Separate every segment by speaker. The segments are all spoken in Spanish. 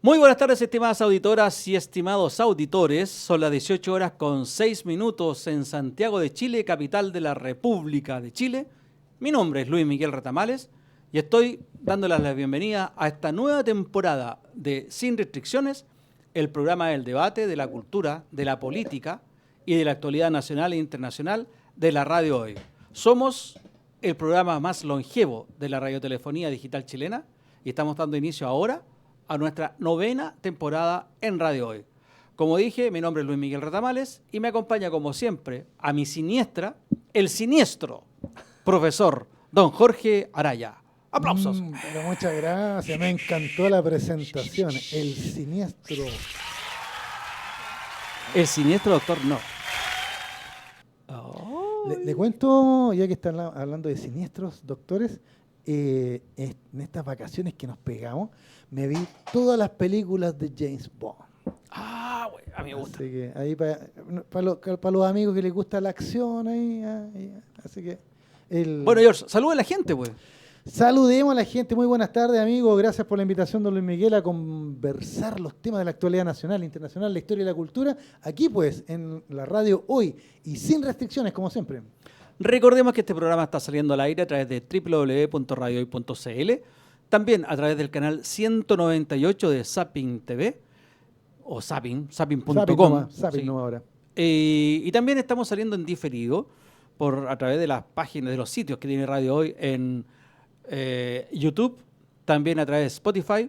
Speaker 1: Muy buenas tardes, estimadas auditoras y estimados auditores. Son las 18 horas con 6 minutos en Santiago de Chile, capital de la República de Chile. Mi nombre es Luis Miguel Retamales y estoy dándoles la bienvenida a esta nueva temporada de Sin Restricciones, el programa del debate, de la cultura, de la política y de la actualidad nacional e internacional de la radio hoy. Somos el programa más longevo de la radiotelefonía digital chilena y estamos dando inicio ahora a nuestra 9ª temporada en Radio Hoy. Como dije, mi nombre es Luis Miguel Retamales y me acompaña como siempre a mi siniestra, el siniestro profesor don Jorge Araya. ¡Aplausos!
Speaker 2: Pero muchas gracias, me encantó la presentación. El siniestro.
Speaker 1: El siniestro doctor no.
Speaker 2: Le cuento, ya que están hablando de siniestros, doctores, en estas vacaciones que nos pegamos, me vi todas las películas de James Bond.
Speaker 1: Ah, güey, a mí me gusta.
Speaker 2: Así que ahí para los amigos que les gusta la acción, así que...
Speaker 1: Bueno, George, saluda a la gente, güey.
Speaker 2: Saludemos a la gente, muy buenas tardes amigos, gracias por la invitación don Luis Miguel a conversar los temas de la actualidad nacional, internacional, la historia y la cultura, aquí pues en la radio hoy y sin restricciones como siempre.
Speaker 1: Recordemos que este programa está saliendo al aire a través de www.radiohoy.cl, también a través del canal 198 de Zapping TV o zapping.com.
Speaker 2: Zapping no ahora.
Speaker 1: Y también estamos saliendo en diferido a través de las páginas, de los sitios que tiene Radio Hoy en YouTube, también a través de Spotify.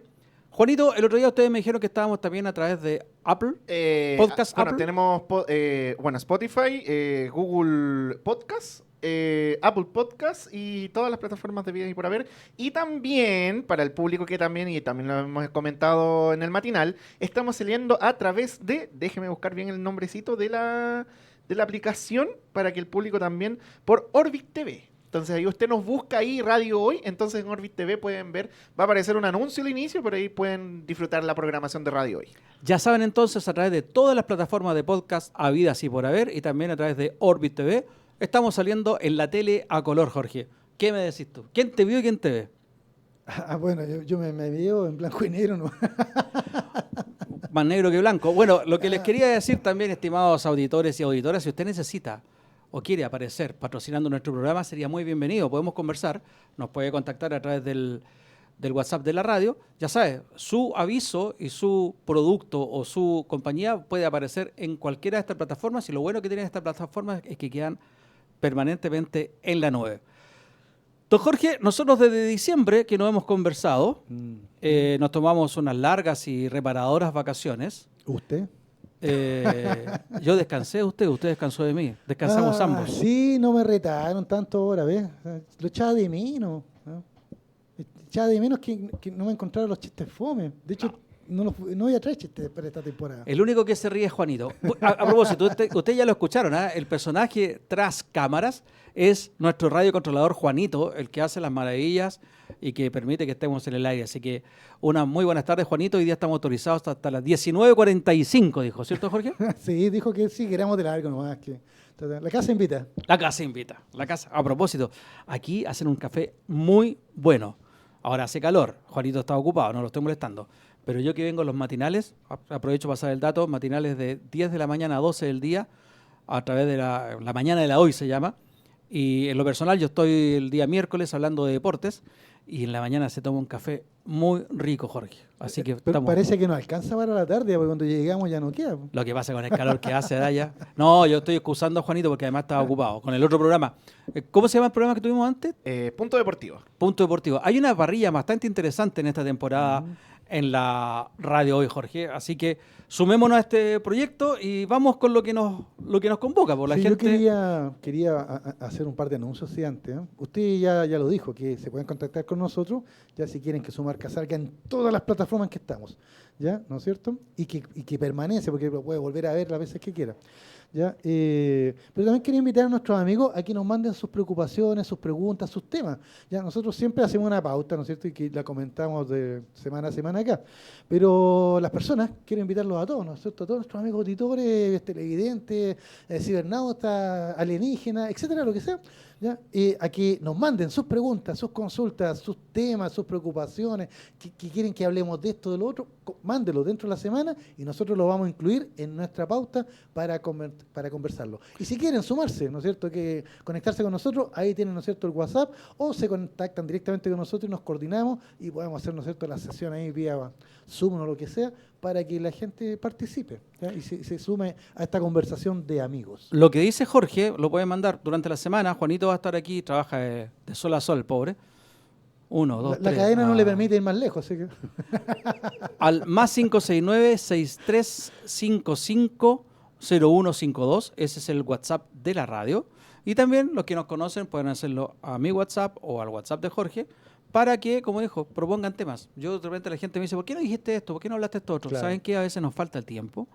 Speaker 1: Juanito, el otro día ustedes me dijeron que estábamos también a través de Apple, Podcast
Speaker 3: bueno,
Speaker 1: Apple.
Speaker 3: tenemos Spotify, Google Podcast, Apple Podcast y todas las plataformas de vida y por haber. Y también, para el público que también lo hemos comentado en el matinal, estamos saliendo a través de, déjeme buscar bien el nombrecito de la aplicación para que el público también, por Orbit TV. Entonces ahí usted nos busca ahí Radio Hoy, entonces en Orbit TV pueden ver, va a aparecer un anuncio al inicio, pero ahí pueden disfrutar la programación de Radio Hoy.
Speaker 1: Ya saben entonces, a través de todas las plataformas de podcast habidas y por haber, y también a través de Orbit TV, estamos saliendo en la tele a color, Jorge. ¿Qué me decís tú? ¿Quién te vio y quién te ve?
Speaker 2: Bueno, yo me veo en blanco y negro, ¿no?
Speaker 1: Más negro que blanco. Bueno, lo que les quería decir también, estimados auditores y auditoras, si usted necesita o quiere aparecer patrocinando nuestro programa, sería muy bienvenido. Podemos conversar, nos puede contactar a través del WhatsApp de la radio. Ya sabe, su aviso y su producto o su compañía puede aparecer en cualquiera de estas plataformas y lo bueno que tienen estas plataformas es que quedan permanentemente en la nube. Don Jorge, nosotros desde diciembre que no hemos conversado, nos tomamos unas largas y reparadoras vacaciones.
Speaker 2: ¿Usted?
Speaker 1: Yo descansé de usted descansó de mí. Descansamos ambos.
Speaker 2: Sí, no me retaron tanto ahora, ¿ves? Lo echaba de menos. ¿No? Echaba de menos que no me encontraron los chistes fome. De hecho, no voy a traer chistes para esta temporada.
Speaker 1: El único que se ríe es Juanito. A propósito, usted ya lo escucharon, ¿eh? El personaje tras cámaras es nuestro radiocontrolador Juanito, el que hace las maravillas y que permite que estemos en el aire. Así que una muy buenas tardes, Juanito. Hoy día estamos autorizados hasta las 19:45, dijo, ¿cierto, Jorge?
Speaker 2: Sí, dijo que sí, queremos de largo nomás. La casa invita.
Speaker 1: La casa invita. La casa. A propósito, aquí hacen un café muy bueno. Ahora hace calor. Juanito está ocupado, no lo estoy molestando. Pero yo que vengo a los matinales, aprovecho para pasar el dato, matinales de 10 de la mañana a 12 del día, a través de la mañana de la hoy se llama. Y en lo personal yo estoy el día miércoles hablando de deportes y en la mañana se toma un café muy rico, Jorge. Así que
Speaker 2: Pero parece que no alcanza para la tarde, porque cuando llegamos ya no queda.
Speaker 1: Lo que pasa con el calor que hace allá. No, yo estoy excusando a Juanito porque además estaba ocupado con el otro programa. ¿Cómo se llama el programa que tuvimos antes?
Speaker 3: Punto Deportivo.
Speaker 1: Punto Deportivo. Hay una parrilla bastante interesante en esta temporada en la radio hoy, Jorge. Así que sumémonos a este proyecto y vamos con lo que nos convoca. Por la
Speaker 2: Sí,
Speaker 1: gente...
Speaker 2: yo quería hacer un par de anuncios sí, antes. Usted ya lo dijo, que se pueden contactar con nosotros, ya si quieren que su marca salga en todas las plataformas que estamos, ¿ya? ¿No es cierto? Y que permanece, porque lo puede volver a ver las veces que quiera. ¿Ya? Pero también quería invitar a nuestros amigos a que nos manden sus preocupaciones, sus preguntas, sus temas. ¿Ya? Nosotros siempre hacemos una pauta, ¿no es cierto? Y que la comentamos de semana a semana acá. Pero las personas, quiero invitarlos a todos, ¿no es cierto? A todos nuestros amigos auditores, televidentes, cibernautas, alienígenas, etcétera, lo que sea, ¿ya? A que nos manden sus preguntas, sus consultas, sus temas, sus preocupaciones, que quieren que hablemos de esto, de lo otro, mándelo dentro de la semana y nosotros lo vamos a incluir en nuestra pauta para conversarlo. Y si quieren sumarse, ¿no es cierto?, que conectarse con nosotros, ahí tienen, ¿no es cierto?, el WhatsApp, o se contactan directamente con nosotros y nos coordinamos y podemos hacer, ¿no es cierto?, la sesión ahí vía Zoom o lo que sea, para que la gente participe, ¿ya? Y se sume a esta conversación de amigos.
Speaker 1: Lo que dice Jorge lo puede mandar durante la semana. Juanito va a estar aquí, trabaja de sol a sol, pobre. 1, 2, 3.
Speaker 2: La cadena no le permite ir más lejos, así que...
Speaker 1: Al más 569-6355-0152. Ese es el WhatsApp de la radio. Y también los que nos conocen pueden hacerlo a mi WhatsApp o al WhatsApp de Jorge, para que, como dijo, propongan temas. Yo de repente la gente me dice, ¿por qué no dijiste esto? ¿Por qué no hablaste de esto otro?
Speaker 2: Claro.
Speaker 1: ¿Saben qué? A veces nos falta el tiempo.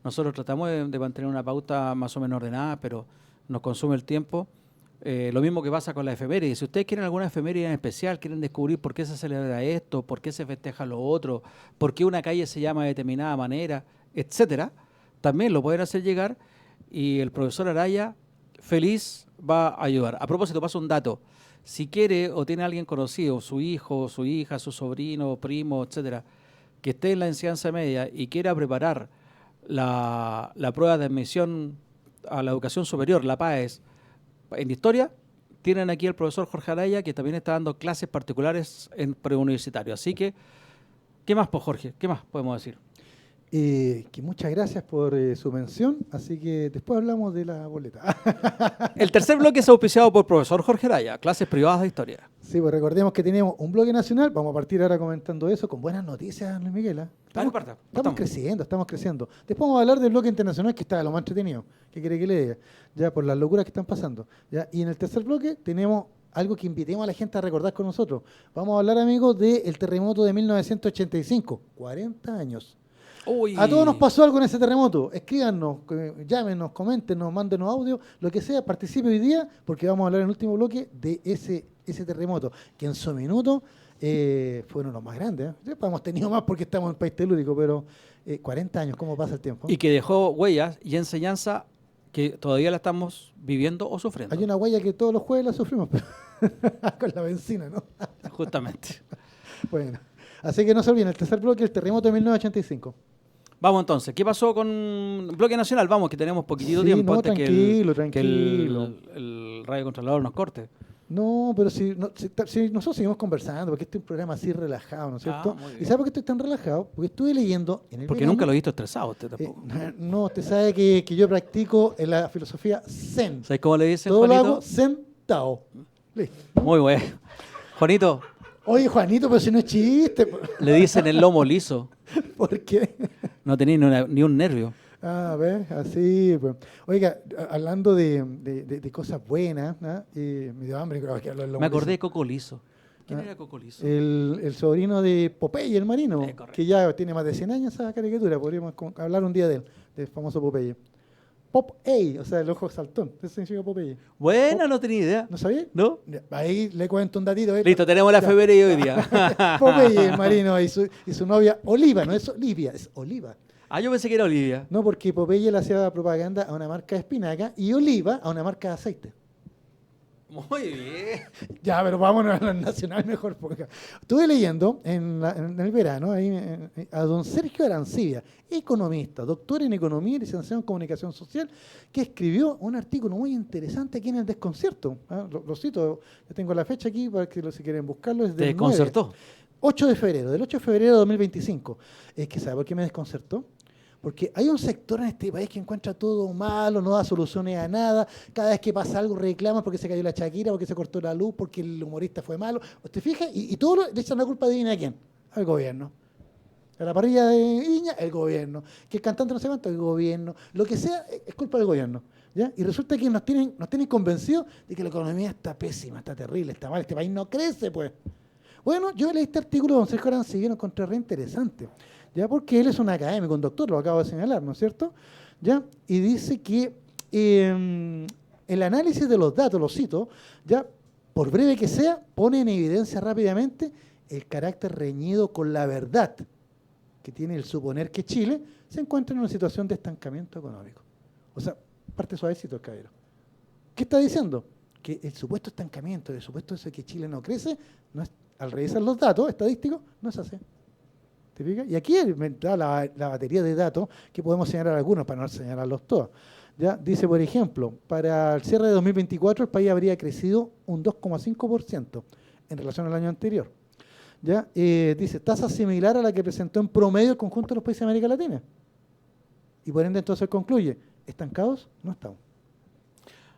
Speaker 1: Nosotros tratamos de mantener una pauta más o menos ordenada, pero nos consume el tiempo. Lo mismo que pasa con la efeméride. Si ustedes quieren alguna efeméride en especial, quieren descubrir por qué se celebra esto, por qué se festeja lo otro, por qué una calle se llama de determinada manera, etcétera, también lo pueden hacer llegar y el profesor Araya feliz va a ayudar. A propósito, paso un dato. Si quiere o tiene alguien conocido, su hijo, su hija, su sobrino, primo, etcétera, que esté en la enseñanza media y quiera preparar la prueba de admisión a la educación superior, la PAES, en historia, tienen aquí al profesor Jorge Araya, que también está dando clases particulares en preuniversitario. Así que, ¿qué más, pues, Jorge? ¿Qué más podemos decir?
Speaker 2: Que muchas gracias por su mención, así que después hablamos de la boleta.
Speaker 1: El tercer bloque es auspiciado por profesor Jorge Araya, clases privadas de historia.
Speaker 2: Sí, pues recordemos que tenemos un bloque nacional, vamos a partir ahora comentando eso, con buenas noticias, Luis Miguel. Estamos creciendo. Después vamos a hablar del bloque internacional, que está lo más entretenido, que quiere que le diga, ya por las locuras que están pasando. ¿Ya? Y en el tercer bloque tenemos algo que invitemos a la gente a recordar con nosotros. Vamos a hablar, amigos, del terremoto de 1985, 40 años.
Speaker 1: Uy.
Speaker 2: A todos nos pasó algo en ese terremoto. Escríbanos, llámenos, coméntenos, mándenos audio, lo que sea, participe hoy día, porque vamos a hablar en el último bloque de ese terremoto, que en su minuto fue uno de los más grandes. Después hemos tenido más porque estamos en un país telúrico, pero 40 años, ¿cómo pasa el tiempo?
Speaker 1: Y que dejó huellas y enseñanza que todavía la estamos viviendo o sufriendo.
Speaker 2: Hay una huella que todos los jueves la sufrimos, pero con la benzina, ¿no?
Speaker 1: Justamente.
Speaker 2: Bueno, así que no se olviden, el tercer bloque, el terremoto de 1985.
Speaker 1: Vamos entonces, ¿qué pasó con Bloque Nacional? Vamos, que tenemos poquitito
Speaker 2: Sí,
Speaker 1: tiempo
Speaker 2: no,
Speaker 1: antes
Speaker 2: tranquilo.
Speaker 1: que el radiocontrolador nos corte.
Speaker 2: No, pero si nosotros seguimos conversando, porque este es un programa así relajado, ¿no es cierto?
Speaker 1: muy bien.
Speaker 2: ¿Y sabes por qué estoy tan relajado? Porque estuve leyendo en el
Speaker 1: Porque
Speaker 2: verano,
Speaker 1: nunca lo he visto estresado usted tampoco.
Speaker 2: no, usted sabe que yo practico en la filosofía Zen.
Speaker 1: ¿Sabes cómo le dicen,
Speaker 2: Todo lo
Speaker 1: Juanito?
Speaker 2: hago sentado. Listo.
Speaker 1: Muy bueno. Juanito,
Speaker 2: Oye, Juanito, pero si no es chiste.
Speaker 1: le dicen el lomo liso.
Speaker 2: ¿Por qué?
Speaker 1: No tenía ni un nervio.
Speaker 2: A ver, así. Pues. Oiga, hablando de cosas buenas, ¿no? Me dio hambre, creo que hablo del lomo
Speaker 1: Me acordé de
Speaker 2: liso.
Speaker 1: Coco Liso. ¿Quién era Coco Liso?
Speaker 2: El sobrino de Popeye, el marino,
Speaker 1: Correcto.
Speaker 2: que ya tiene más de 100 años esa caricatura, podríamos hablar un día de él, del famoso Popeye. Popeye, o sea, el ojo saltón, eso significa Popeye.
Speaker 1: Buena, no tenía idea.
Speaker 2: ¿No sabía?
Speaker 1: ¿No?
Speaker 2: Ahí le cuento un datito.
Speaker 1: Listo, tenemos la
Speaker 2: Ya.
Speaker 1: efeméride hoy día.
Speaker 2: Popeye, el marino, y su novia Oliva, no es Olivia, es Oliva.
Speaker 1: Ah, yo pensé que era Olivia.
Speaker 2: No, porque Popeye le hacía propaganda a una marca de espinaca y Oliva a una marca de aceite.
Speaker 1: Muy bien.
Speaker 2: Ya, pero vámonos a lo nacional mejor. Porque estuve leyendo en el verano ahí, a don Sergio Arancibia, economista, doctor en economía y licenciado en comunicación social, que escribió un artículo muy interesante aquí en El Desconcierto. Lo cito, yo tengo la fecha aquí para que si quieren buscarlo. Es
Speaker 1: ¿Te
Speaker 2: del 9,
Speaker 1: desconcertó?
Speaker 2: 8 de febrero, del 8 de febrero de 2025. Es que, ¿sabe por qué me desconcertó? Porque hay un sector en este país que encuentra todo malo, no da soluciones a nada. Cada vez que pasa algo reclaman porque se cayó la Shakira, porque se cortó la luz, porque el humorista fue malo. ¿Usted fija? Y todo le echan la culpa de a quién. Al gobierno. A la parrilla de Viña, el gobierno. Que el cantante no se cuánto, el gobierno. Lo que sea, es culpa del gobierno. ¿Ya? Y resulta que nos tienen convencidos de que la economía está pésima, está terrible, está mal. Este país no crece, pues. Bueno, yo leí este artículo de don Sergio Arancibia y lo encontré re interesante. ¿Ya? Porque él es un académico, un doctor, lo acabo de señalar, ¿no es cierto? ¿Ya? Y dice que el análisis de los datos, lo cito, ya por breve que sea, pone en evidencia rápidamente el carácter reñido con la verdad que tiene el suponer que Chile se encuentra en una situación de estancamiento económico. O sea, parte suavecito el caballero. ¿Qué está diciendo? que el supuesto estancamiento, el supuesto eso de que Chile no crece, no es, al revisar los datos estadísticos, no es así. ¿Te fijas? Y aquí está la batería de datos que podemos señalar algunos para no señalarlos todos. ¿Ya? Dice, por ejemplo, para el cierre de 2024 el país habría crecido un 2,5% en relación al año anterior. ¿Ya? Dice, tasa similar a la que presentó en promedio el conjunto de los países de América Latina. Y por ende entonces concluye, ¿estancados? No estamos.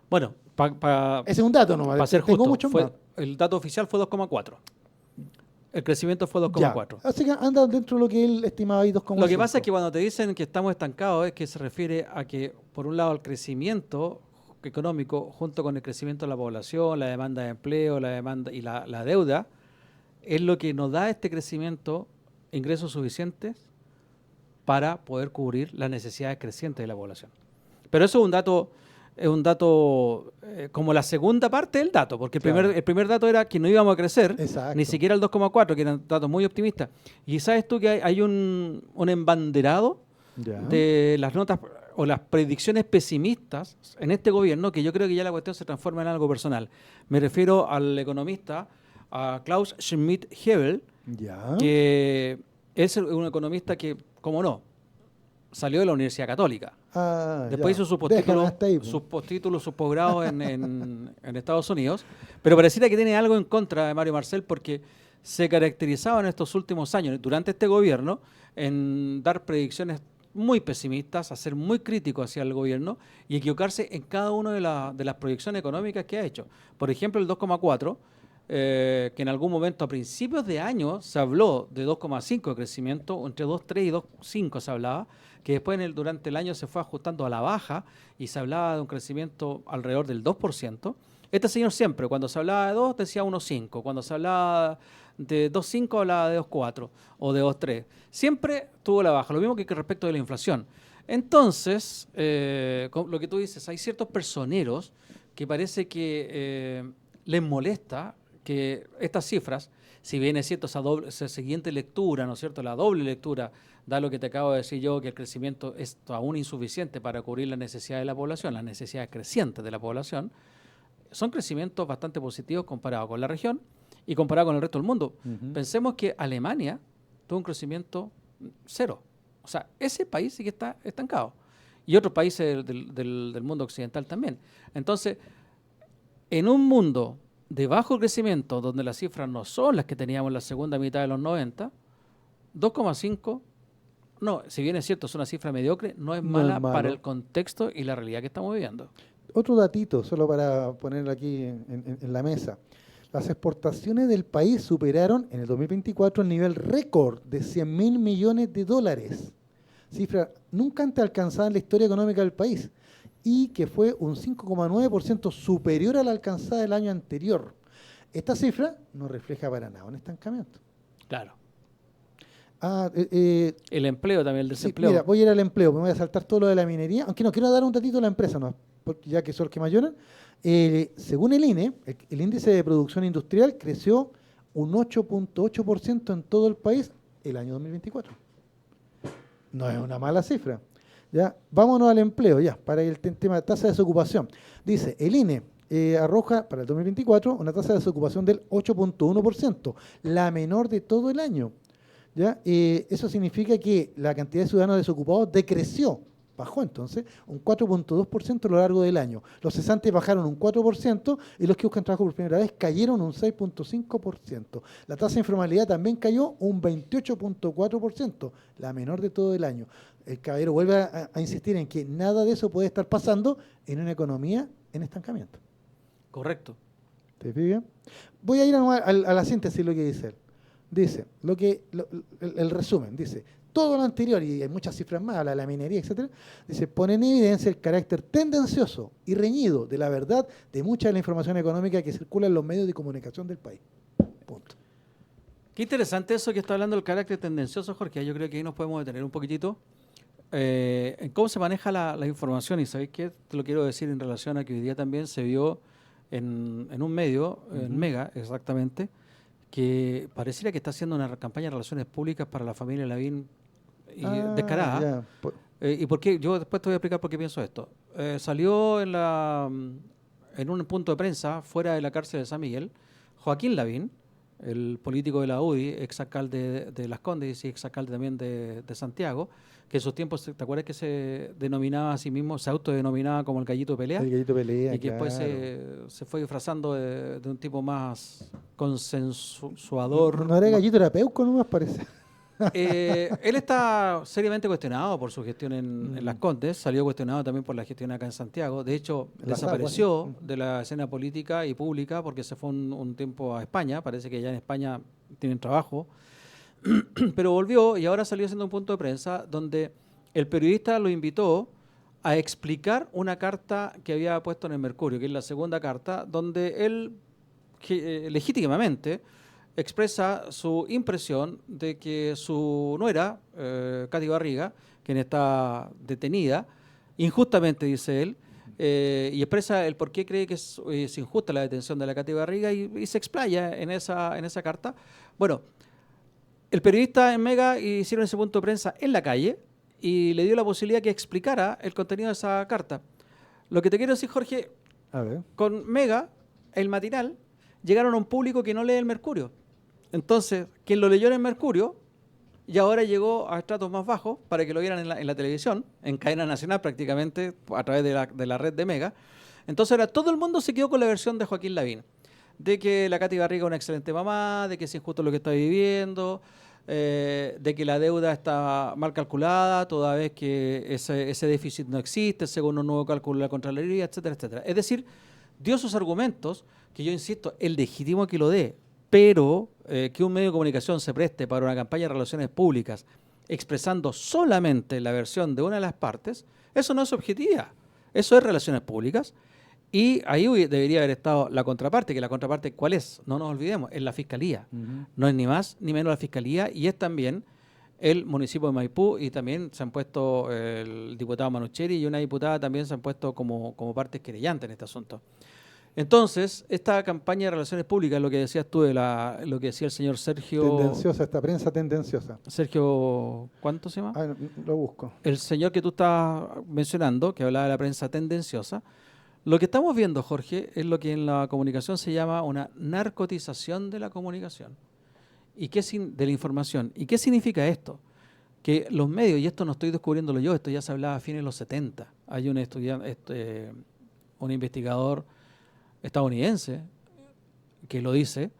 Speaker 1: Bueno,
Speaker 2: Ese es un dato nomás.
Speaker 1: para ser
Speaker 2: Tengo
Speaker 1: justo,
Speaker 2: muchos más.
Speaker 1: el dato oficial fue 2,4. El crecimiento fue 2,4.
Speaker 2: Así que anda dentro de lo que él estimaba ahí 2,5.
Speaker 1: Lo que pasa es que cuando te dicen que estamos estancados es que se refiere a que, por un lado, el crecimiento económico, junto con el crecimiento de la población, la demanda de empleo, la demanda y la deuda, es lo que nos da este crecimiento, ingresos suficientes para poder cubrir las necesidades crecientes de la población. Pero eso es un dato como la segunda parte del dato, porque el primer dato era que no íbamos a crecer,
Speaker 2: Exacto.
Speaker 1: ni siquiera el 2,4, que eran datos muy optimistas. Y sabes tú que hay un embanderado de las notas o las predicciones pesimistas en este gobierno, que yo creo que ya la cuestión se transforma en algo personal. Me refiero al economista, a Klaus Schmidt-Hebel, que es un economista que, como no, salió de la Universidad Católica. Después hizo sus postítulos, sus posgrados en Estados Unidos, pero pareciera que tiene algo en contra de Mario Marcel porque se caracterizaba en estos últimos años, durante este gobierno, en dar predicciones muy pesimistas, a ser muy crítico hacia el gobierno y equivocarse en cada una de las proyecciones económicas que ha hecho. Por ejemplo, el 2,4, que en algún momento a principios de año se habló de 2,5 de crecimiento, entre 2,3 y 2,5 se hablaba, que después durante el año se fue ajustando a la baja y se hablaba de un crecimiento alrededor del 2%. Este señor siempre, cuando se hablaba de 2, decía 1,5. Cuando se hablaba de 2,5, hablaba de 2,4 o de 2,3. Siempre tuvo la baja, lo mismo que respecto de la inflación. Entonces, lo que tú dices, hay ciertos personeros que parece que les molesta que estas cifras, si bien es cierto esa siguiente lectura, ¿no es cierto?, la doble lectura, da lo que te acabo de decir yo, que el crecimiento es aún insuficiente para cubrir las necesidades de la población, las necesidades crecientes de la población, son crecimientos bastante positivos comparados con la región y comparado con el resto del mundo. Pensemos que Alemania tuvo un crecimiento cero. O sea, ese país sí que está estancado. Y otros países del mundo occidental también. Entonces, en un mundo de bajo crecimiento, donde las cifras no son las que teníamos en la segunda mitad de los 90, 2,5, no, si bien es cierto, es una cifra mediocre, no es mala para el contexto y la realidad que estamos viviendo.
Speaker 2: Otro datito, solo para ponerlo aquí en la mesa. Las exportaciones del país superaron en el 2024 el nivel récord de 100.000 millones de dólares, cifra nunca antes alcanzada en la historia económica del país, y que fue un 5,9% superior a la alcanzada del año anterior. Esta cifra no refleja para nada un estancamiento.
Speaker 1: Claro.
Speaker 2: El
Speaker 1: empleo también, el desempleo.
Speaker 2: Sí, mira, voy a ir al empleo, me voy a saltar todo lo de la minería, aunque no quiero dar un datito de la empresa, no, ya que son los que más lloran. Según el INE, el índice de producción industrial creció un 8,8% en todo el país el año 2024. No es una mala cifra. ¿Ya? Vámonos al empleo, ya, para el tema de tasa de desocupación. Dice, el INE arroja para el 2024 una tasa de desocupación del 8,1%, la menor de todo el año. ¿Ya? Eso significa que la cantidad de ciudadanos desocupados decreció, bajó entonces un 4,2% a lo largo del año. Los cesantes bajaron un 4% y los que buscan trabajo por primera vez cayeron un 6,5%. La tasa de informalidad también cayó un 28,4%, la menor de todo el año. El caballero vuelve a insistir en que nada de eso puede estar pasando en una economía en estancamiento.
Speaker 1: Correcto.
Speaker 2: ¿Te fijas? Voy a ir a la síntesis de lo que dice él. Dice, el resumen, dice, todo lo anterior, y hay muchas cifras más, habla de la minería, etcétera, dice, pone en evidencia el carácter tendencioso y reñido de la verdad de mucha de la información económica que circula en los medios de comunicación del país. Punto.
Speaker 1: Qué interesante eso que está hablando del carácter tendencioso, Jorge. Yo creo que ahí nos podemos detener un poquitito en cómo se maneja la información. Y ¿sabéis qué? Te lo quiero decir en relación a que hoy día también se vio en un medio, en Mega exactamente, que pareciera que está haciendo una campaña de relaciones públicas para la familia Lavín descarada. ¿Y por qué? Yo después te voy a explicar por qué pienso esto. Salió en en un punto de prensa fuera de la cárcel de San Miguel, Joaquín Lavín, el político de la UDI, exalcalde de Las Condes y exalcalde también de Santiago, que en sus tiempos, ¿te acuerdas que se denominaba a sí mismo, se autodenominaba como el gallito de pelea?
Speaker 2: El gallito pelea,
Speaker 1: Y que después
Speaker 2: claro.
Speaker 1: se fue disfrazando de un tipo más consensuador.
Speaker 2: No era gallito, era peuco nomás, parece.
Speaker 1: Él está seriamente cuestionado por su gestión en Las Condes, salió cuestionado también por la gestión acá en Santiago. De hecho,
Speaker 2: Las
Speaker 1: desapareció
Speaker 2: aguas.
Speaker 1: de la escena política y pública porque se fue un tiempo a España. Parece que ya en España tienen trabajo. Pero volvió y ahora salió haciendo un punto de prensa donde el periodista lo invitó a explicar una carta que había puesto en el Mercurio, que es la segunda carta, donde él legítimamente expresa su impresión de que su nuera, Katy Barriga, quien está detenida, injustamente, dice él, y expresa el por qué cree que es injusta la detención de la Katy Barriga y se explaya en esa carta. Bueno, el periodista en Mega hicieron ese punto de prensa en la calle y le dio la posibilidad que explicara el contenido de esa carta. Lo que te quiero decir, Jorge,
Speaker 2: A ver.
Speaker 1: con Mega, el matinal, llegaron a un público que no lee el Mercurio. Entonces, quien lo leyó en el Mercurio y ahora llegó a estratos más bajos para que lo vieran en la televisión, en cadena nacional prácticamente, a través de la red de Mega. Entonces ahora todo el mundo se quedó con la versión de Joaquín Lavín, de que la Katy Barriga es una excelente mamá, de que es injusto lo que está viviendo, de que la deuda está mal calculada, toda vez que ese déficit no existe, según un nuevo cálculo de la Contraloría, etcétera, etcétera. Es decir, dio sus argumentos, que yo insisto, es legítimo que lo dé, pero que un medio de comunicación se preste para una campaña de relaciones públicas expresando solamente la versión de una de las partes, eso no es objetividad, eso es relaciones públicas. Y ahí debería haber estado la contraparte, que la contraparte, ¿cuál es? No nos olvidemos, es la Fiscalía. No es ni más ni menos la Fiscalía y es también el municipio de Maipú y también se han puesto el diputado Manucheri y una diputada también se han puesto como partes querellantes en este asunto. Entonces, esta campaña de relaciones públicas, lo que decías tú, lo que decía el señor Sergio...
Speaker 2: Tendenciosa, esta prensa tendenciosa.
Speaker 1: Sergio, ¿cuánto se llama?
Speaker 2: Lo busco.
Speaker 1: El señor que tú estás mencionando, que hablaba de la prensa tendenciosa. Lo que estamos viendo, Jorge, es lo que en la comunicación se llama una narcotización de la comunicación y de la información. ¿Y qué significa esto? Que los medios, y esto no estoy descubriéndolo yo, esto ya se hablaba a fines de los 70. Hay un estudiante, un investigador estadounidense que lo dice,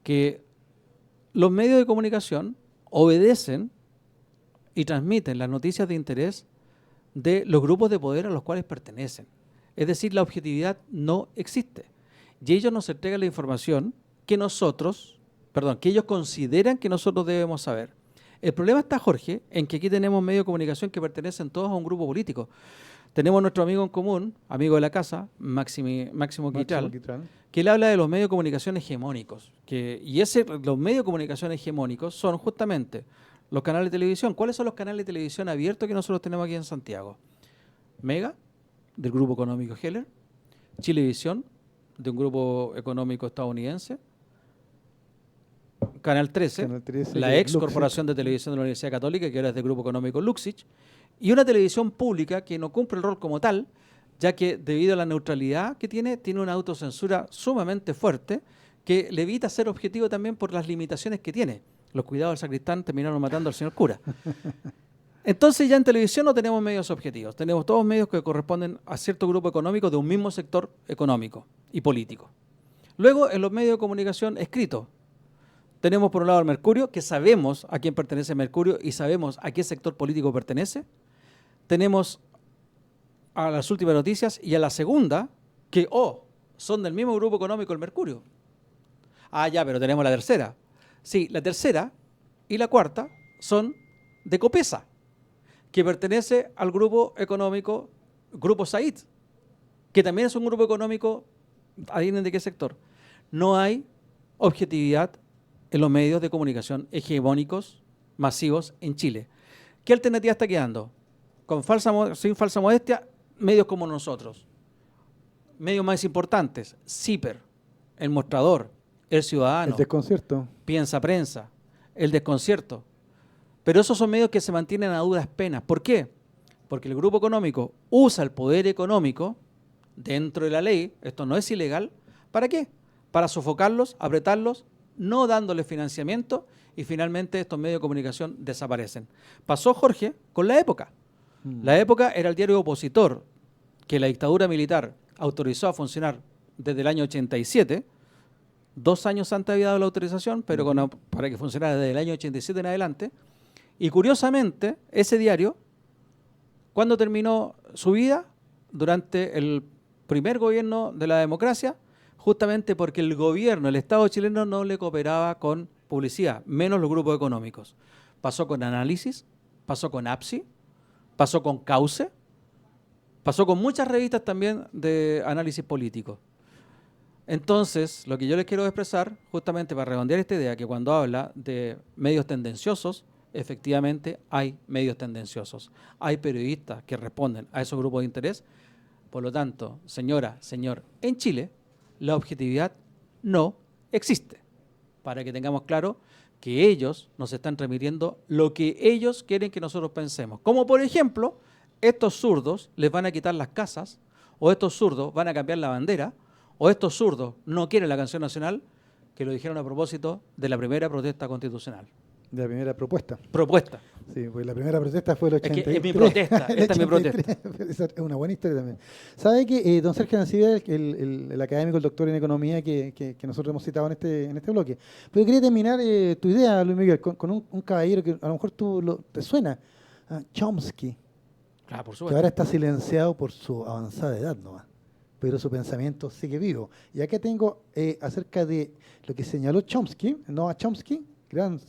Speaker 1: que los medios de comunicación obedecen y transmiten las noticias de interés de los grupos de poder a los cuales pertenecen. Es decir, la objetividad no existe. Y ellos nos entregan la información que ellos consideran que nosotros debemos saber. El problema está, Jorge, en que aquí tenemos medios de comunicación que pertenecen todos a un grupo político. Tenemos nuestro amigo en común, amigo de la casa, Máximo Quitral, que él habla de los medios de comunicación hegemónicos. Los medios de comunicación hegemónicos son justamente los canales de televisión. ¿Cuáles son los canales de televisión abiertos que nosotros tenemos aquí en Santiago? Mega, del grupo económico Heller, Chilevisión, de un grupo económico estadounidense, Canal 13, la ex
Speaker 2: Luxich.
Speaker 1: Corporación de Televisión de la Universidad Católica, que ahora es del grupo económico Luxich, y una televisión pública que no cumple el rol como tal, ya que debido a la neutralidad que tiene una autocensura sumamente fuerte que le evita ser objetivo también por las limitaciones que tiene. Los cuidados del sacristán terminaron matando al señor cura. Entonces ya en televisión no tenemos medios objetivos, tenemos todos medios que corresponden a cierto grupo económico de un mismo sector económico y político. Luego en los medios de comunicación escritos, tenemos por un lado el Mercurio, que sabemos a quién pertenece Mercurio y sabemos a qué sector político pertenece. Tenemos a las últimas noticias y a la segunda, que son del mismo grupo económico el Mercurio. Ah, ya, pero tenemos la tercera. Sí, la tercera y la cuarta son de Copesa, que pertenece al grupo económico, Grupo Said, que también es un grupo económico, adivinen de qué sector. No hay objetividad en los medios de comunicación hegemónicos, masivos en Chile. ¿Qué alternativa está quedando? Sin falsa modestia, medios como nosotros. Medios más importantes, CIPER, El Mostrador, El Ciudadano,
Speaker 2: El Desconcierto.
Speaker 1: Piensa Prensa, El Desconcierto. Pero esos son medios que se mantienen a duras penas. ¿Por qué? Porque el grupo económico usa el poder económico dentro de la ley, esto no es ilegal, ¿para qué? Para sofocarlos, apretarlos, no dándoles financiamiento y finalmente estos medios de comunicación desaparecen. Pasó, Jorge, con La Época. La Época era el diario opositor que la dictadura militar autorizó a funcionar desde el año 87. 2 años antes había dado la autorización, pero para que funcionara desde el año 87 en adelante. Y curiosamente, ese diario, ¿cuándo terminó su vida? Durante el primer gobierno de la democracia, justamente porque el gobierno, el Estado chileno, no le cooperaba con publicidad, menos los grupos económicos. Pasó con Análisis, pasó con APSI, pasó con Cauce, pasó con muchas revistas también de análisis político. Entonces, lo que yo les quiero expresar, justamente para redondear esta idea, que cuando habla de medios tendenciosos, efectivamente hay medios tendenciosos. Hay periodistas que responden a esos grupos de interés. Por lo tanto, señora, señor, en Chile la objetividad no existe. Para que tengamos claro que ellos nos están transmitiendo lo que ellos quieren que nosotros pensemos. Como por ejemplo, estos zurdos les van a quitar las casas, o estos zurdos van a cambiar la bandera, o estos zurdos no quieren la canción nacional, que lo dijeron a propósito de la primera protesta constitucional.
Speaker 2: De la primera propuesta.
Speaker 1: Propuesta.
Speaker 2: Sí, pues la primera protesta fue el 83.
Speaker 1: Es que es mi protesta, esta es mi protesta.
Speaker 2: Esa es una buena historia también. ¿Sabe que don Sergio Nancibia, el académico, el doctor en economía que nosotros hemos citado en este bloque? Pero quería terminar tu idea, Luis Miguel, con un caballero que a lo mejor te suena, Chomsky,
Speaker 1: Claro, por
Speaker 2: que
Speaker 1: supuesto.
Speaker 2: ahora está silenciado por su avanzada edad nomás, pero su pensamiento sigue vivo. Y acá tengo acerca de lo que señaló Chomsky, Noam Chomsky, gran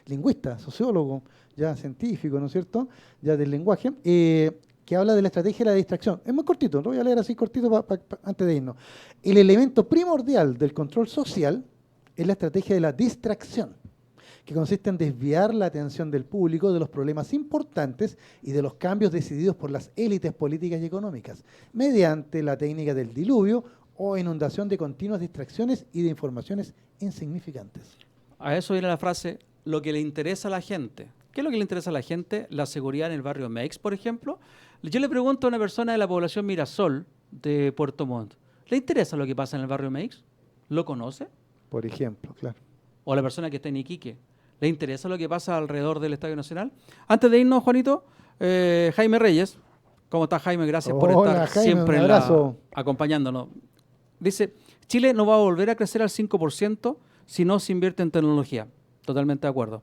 Speaker 2: lingüista, sociólogo, ya científico, ¿no es cierto?, ya del lenguaje, que habla de la estrategia de la distracción. Es muy cortito, lo voy a leer así cortito antes de irnos. El elemento primordial del control social es la estrategia de la distracción, que consiste en desviar la atención del público de los problemas importantes y de los cambios decididos por las élites políticas y económicas, mediante la técnica del diluvio o inundación de continuas distracciones y de informaciones insignificantes.
Speaker 1: A eso viene la frase, lo que le interesa a la gente. ¿Qué es lo que le interesa a la gente? La seguridad en el barrio Meix, por ejemplo. Yo le pregunto a una persona de la población Mirasol de Puerto Montt, ¿le interesa lo que pasa en el barrio Meix? ¿Lo conoce?
Speaker 2: Por ejemplo, claro.
Speaker 1: O a la persona que está en Iquique, ¿le interesa lo que pasa alrededor del Estadio Nacional? Antes de irnos, Juanito, Jaime Reyes. ¿Cómo está, Jaime? Gracias por
Speaker 2: Hola,
Speaker 1: estar
Speaker 2: Jaime,
Speaker 1: siempre
Speaker 2: un abrazo.
Speaker 1: acompañándonos. Dice, Chile no va a volver a crecer al 5% si no se invierte en tecnología. Totalmente de acuerdo.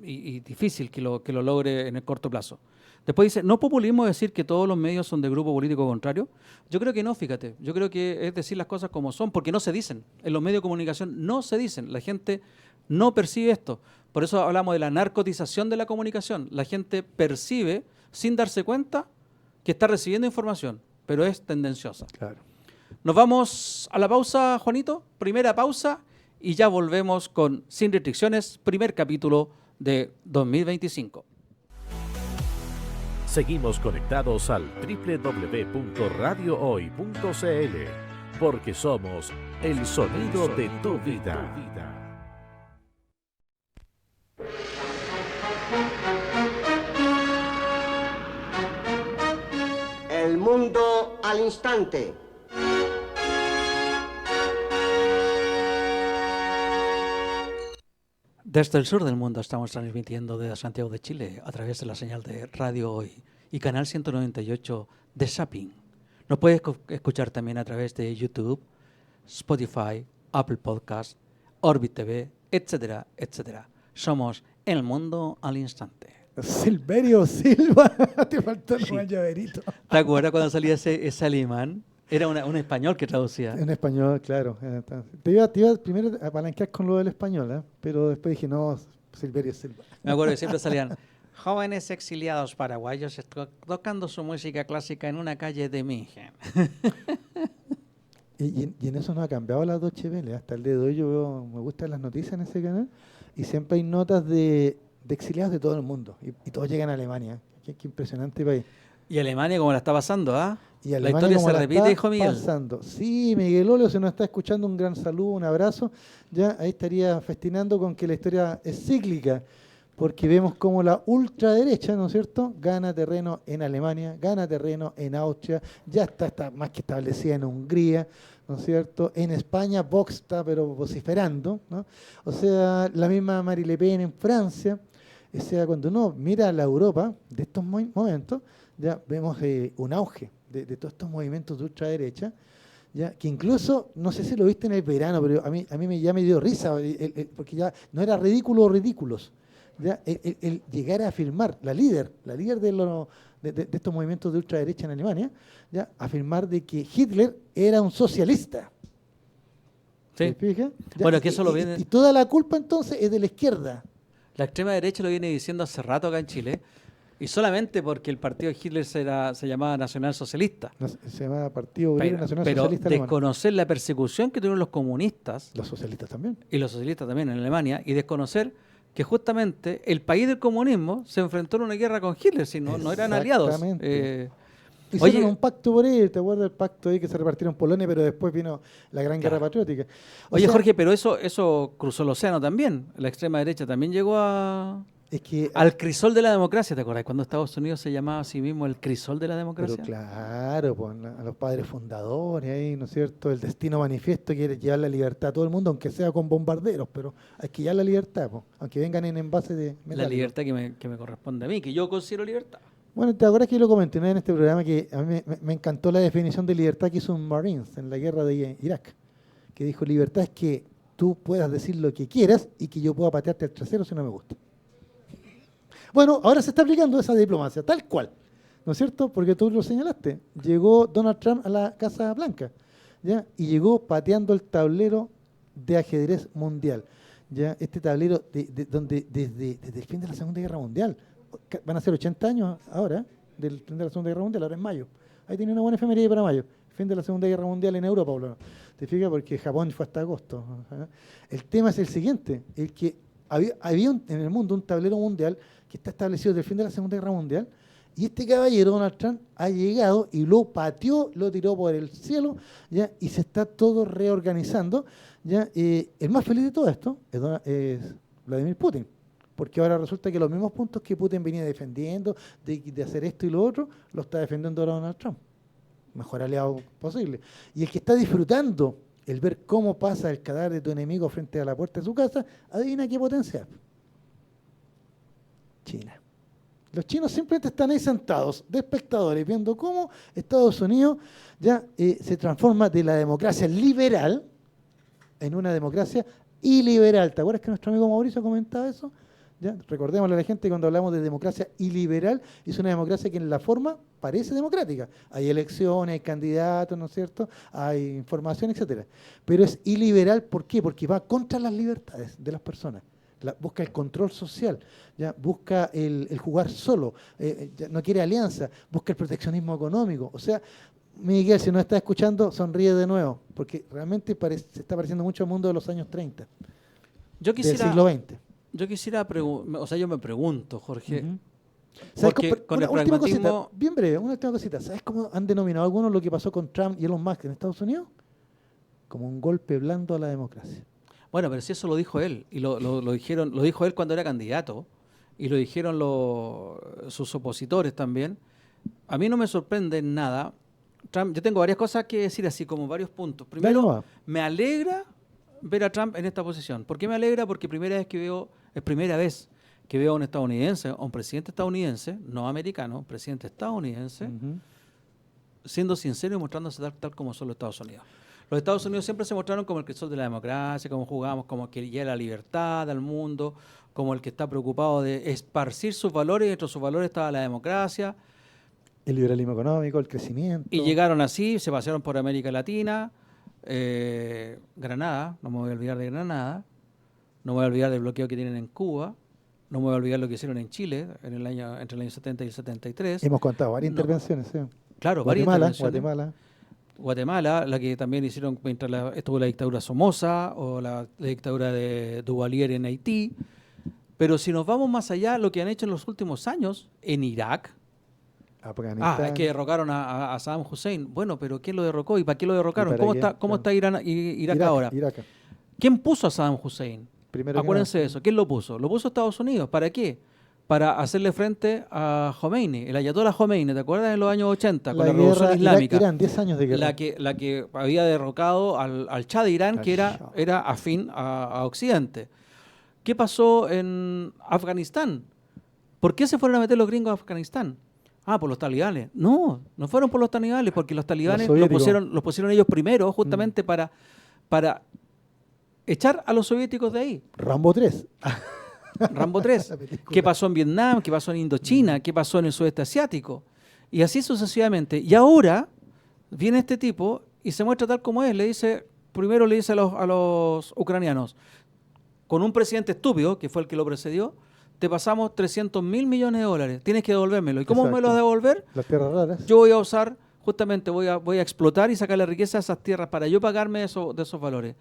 Speaker 1: Y difícil que lo logre en el corto plazo. Después dice, ¿no populismo decir que todos los medios son de grupo político contrario? Yo creo que no, fíjate. Yo creo que es decir las cosas como son, porque no se dicen. En los medios de comunicación no se dicen. La gente no percibe esto. Por eso hablamos de la narcotización de la comunicación. La gente percibe, sin darse cuenta, que está recibiendo información, pero es tendenciosa.
Speaker 2: Claro.
Speaker 1: Nos vamos a la pausa, Juanito. Primera pausa y ya volvemos con Sin Restricciones, primer capítulo de 2025.
Speaker 4: Seguimos conectados al www.radiohoy.cl porque somos el sonido de tu vida.
Speaker 5: El mundo al instante.
Speaker 1: Desde el sur del mundo estamos transmitiendo desde Santiago de Chile a través de la señal de Radio Hoy y canal 198 de Zapping. Nos puedes escuchar también a través de YouTube, Spotify, Apple Podcast, Orbit TV, etcétera, etcétera. Somos El Mundo al Instante.
Speaker 2: Silverio Silva, te faltó
Speaker 1: Sí.
Speaker 2: el llaverito.
Speaker 1: ¿Te acuerdas cuando salía ese alemán? Era un español que traducía.
Speaker 2: En español, claro. Te iba primero a palanquear con lo del español, pero después dije, no, Silverio Silva.
Speaker 1: Me acuerdo que siempre salían jóvenes exiliados paraguayos tocando su música clásica en una calle de München.
Speaker 2: Y en eso no ha cambiado la Deutsche Welle. Hasta el día de hoy me gustan las noticias en ese canal y siempre hay notas de exiliados de todo el mundo y todos llegan a Alemania. Qué impresionante país.
Speaker 1: Y Alemania como la está pasando, ¿ah?
Speaker 2: Y
Speaker 1: La
Speaker 2: Alemania
Speaker 1: historia
Speaker 2: como
Speaker 1: se
Speaker 2: la
Speaker 1: repite,
Speaker 2: está
Speaker 1: hijo Miguel.
Speaker 2: pasando. Sí, Miguel Olio, si nos está escuchando, un gran saludo, un abrazo. Ya ahí estaría festinando con que la historia es cíclica, porque vemos como la ultraderecha, ¿no es cierto?, gana terreno en Alemania, gana terreno en Austria, ya está más que establecida en Hungría, ¿no es cierto? En España Vox está pero vociferando, ¿no? O sea, la misma Marine Le Pen en Francia. O sea, cuando uno mira la Europa de estos momentos, ya vemos un auge de todos estos movimientos de ultraderecha, ya que incluso, no sé si lo viste en el verano, pero a mí ya me dio risa, porque ya no era ridículo o ridículos. Ya, el llegar a afirmar, la líder de estos movimientos de ultraderecha en Alemania, ya afirmar de que Hitler era un socialista.
Speaker 1: Sí.
Speaker 2: ¿Se fija? Ya,
Speaker 1: Bueno, que eso lo viene...
Speaker 2: y toda la culpa entonces es de la izquierda.
Speaker 1: La extrema derecha lo viene diciendo hace rato acá en Chile, y solamente porque el partido de Hitler se llamaba Nacional Socialista.
Speaker 2: Se llama Partido Obrero Nacional
Speaker 1: Pero
Speaker 2: Socialista Alemán.
Speaker 1: desconocer la persecución que tuvieron los comunistas
Speaker 2: Los socialistas también.
Speaker 1: y los socialistas también en Alemania, y desconocer que justamente el país del comunismo se enfrentó en una guerra con Hitler, si no eran aliados.
Speaker 2: Exactamente.
Speaker 1: Oye,
Speaker 2: Hicieron un pacto por ahí, ¿te acuerdas del pacto ahí que se repartieron en Polonia, pero después vino la Gran Guerra Patriótica? O
Speaker 1: oye
Speaker 2: sea,
Speaker 1: Jorge, pero eso cruzó el océano también. La extrema derecha también llegó
Speaker 2: es que,
Speaker 1: al crisol de la democracia, ¿te acordás? Cuando Estados Unidos se llamaba a sí mismo el crisol de la
Speaker 2: pero
Speaker 1: democracia.
Speaker 2: claro, pues, a los padres fundadores ahí, ¿no es cierto? El destino manifiesto quiere llevar la libertad a todo el mundo, aunque sea con bombarderos, pero hay que llevar la libertad, pues, aunque vengan en envase de
Speaker 1: La
Speaker 2: metal.
Speaker 1: libertad que me corresponde a mí, que yo considero libertad.
Speaker 2: Bueno, ¿te acuerdas que yo lo comenté una vez en este programa que a mí me encantó la definición de libertad que hizo un Marines en la guerra de Irak? Que dijo, libertad es que tú puedas decir lo que quieras y que yo pueda patearte al trasero si no me gusta. Bueno, ahora se está aplicando esa diplomacia, tal cual, ¿no es cierto? Porque tú lo señalaste. Llegó Donald Trump a la Casa Blanca, ¿ya? Y llegó pateando el tablero de ajedrez mundial, ¿ya? Este tablero donde desde el fin de la Segunda Guerra Mundial, van a ser 80 años ahora, del fin de la Segunda Guerra Mundial, ahora en mayo. Ahí tiene una buena efeméride para mayo. Fin de la Segunda Guerra Mundial en Europa, Pablo. ¿Te fijas? Porque Japón fue hasta agosto. ¿Eh? El tema es el siguiente, el que había en el mundo un tablero mundial que está establecido desde el fin de la Segunda Guerra Mundial, y este caballero, Donald Trump, ha llegado y lo pateó, lo tiró por el cielo, ¿ya? Y se está todo reorganizando, ¿ya? El más feliz de todo esto es Vladimir Putin, porque ahora resulta que los mismos puntos que Putin venía defendiendo, de hacer esto y lo otro, lo está defendiendo ahora Donald Trump. Mejor aliado posible. Y el que está disfrutando el ver cómo pasa el cadáver de tu enemigo frente a la puerta de su casa, adivina qué potencia. China. Los chinos simplemente están ahí sentados, de espectadores, viendo cómo Estados Unidos ya se transforma de la democracia liberal en una democracia iliberal. ¿Te acuerdas que nuestro amigo Mauricio comentaba eso? ¿Ya? Recordémosle a la gente cuando hablamos de democracia iliberal, es una democracia que en la forma parece democrática. Hay elecciones, hay candidatos, ¿no es cierto? Hay información, etcétera. Pero es iliberal, ¿por qué? Porque va contra las libertades de las personas. Busca el control social, ¿ya? Busca el jugar solo, no quiere alianza, busca el proteccionismo económico. O sea, Miguel, si nos está escuchando, sonríe de nuevo, porque realmente se está pareciendo mucho al mundo de los años 30, del siglo XX.
Speaker 1: Yo quisiera, yo me pregunto, Jorge,
Speaker 2: ¿Sabes
Speaker 1: porque con
Speaker 2: una
Speaker 1: el
Speaker 2: última
Speaker 1: pragmatismo...
Speaker 2: cosita, bien breve, una última cosita. ¿Sabes cómo han denominado algunos lo que pasó con Trump y Elon Musk en Estados Unidos? Como un golpe blando a la democracia.
Speaker 1: Bueno, pero si eso lo dijo él, y lo dijo él cuando era candidato, y lo dijeron sus opositores también. A mí no me sorprende en nada. Trump, yo tengo varias cosas que decir, así como varios puntos. Primero, me alegra ver a Trump en esta posición. ¿Por qué me alegra? Porque es primera vez que veo a un estadounidense, a un presidente estadounidense, no americano, presidente estadounidense, siendo sincero y mostrándose tal como son los Estados Unidos. Los Estados Unidos siempre se mostraron como el crisol de la democracia, como jugamos, como que lleva la libertad al mundo, como el que está preocupado de esparcir sus valores, y entre sus valores estaba la democracia.
Speaker 2: El liberalismo económico, el crecimiento.
Speaker 1: Y llegaron así, se pasearon por América Latina, Granada, no me voy a olvidar de Granada, no me voy a olvidar del bloqueo que tienen en Cuba, no me voy a olvidar lo que hicieron en Chile entre el año 70 y el 73.
Speaker 2: Hemos contado varias intervenciones, sí.
Speaker 1: Claro, Guatemala, la que también hicieron mientras estuvo la dictadura Somoza o la dictadura de Duvalier en Haití. Pero si nos vamos más allá, lo que han hecho en los últimos años en Irak. Es que derrocaron a Saddam Hussein. Bueno, pero ¿quién lo derrocó y para qué lo derrocaron? ¿Cómo está Irak ahora?
Speaker 2: Irak.
Speaker 1: ¿Quién puso a Saddam Hussein?
Speaker 2: Primero que
Speaker 1: Acuérdense de
Speaker 2: nada.
Speaker 1: eso. ¿Quién lo puso? Lo puso Estados Unidos. ¿Para qué? Para hacerle frente a Khomeini, el ayatollah Khomeini, ¿te acuerdas? En los años 80, con la Revolución
Speaker 2: guerra
Speaker 1: Islámica.
Speaker 2: Irán, 10 años de guerra.
Speaker 1: La que había derrocado al Shah de Irán,
Speaker 2: Al
Speaker 1: que
Speaker 2: Shah.
Speaker 1: era afín a Occidente. ¿Qué pasó en Afganistán? ¿Por qué se fueron a meter los gringos a Afganistán? Ah, por los talibanes. No, no fueron por los talibanes, porque los talibanes
Speaker 2: soviéticos.
Speaker 1: los pusieron ellos primero, justamente para echar a los soviéticos de ahí.
Speaker 2: Rambo 3.
Speaker 1: Rambo 3.
Speaker 2: La película.
Speaker 1: ¿Qué pasó en Vietnam? ¿Qué pasó en Indochina? ¿Qué pasó en el sudeste asiático? Y así sucesivamente. Y ahora viene este tipo y se muestra tal como es. Primero le dice a los ucranianos, con un presidente estúpido, que fue el que lo precedió, te pasamos 300 mil millones de dólares. Tienes que devolvérmelo. ¿Y cómo me lo vas a devolver?
Speaker 2: Las tierras raras.
Speaker 1: Yo voy a usar, justamente voy a explotar y sacar la riqueza de esas tierras para yo pagarme de esos valores.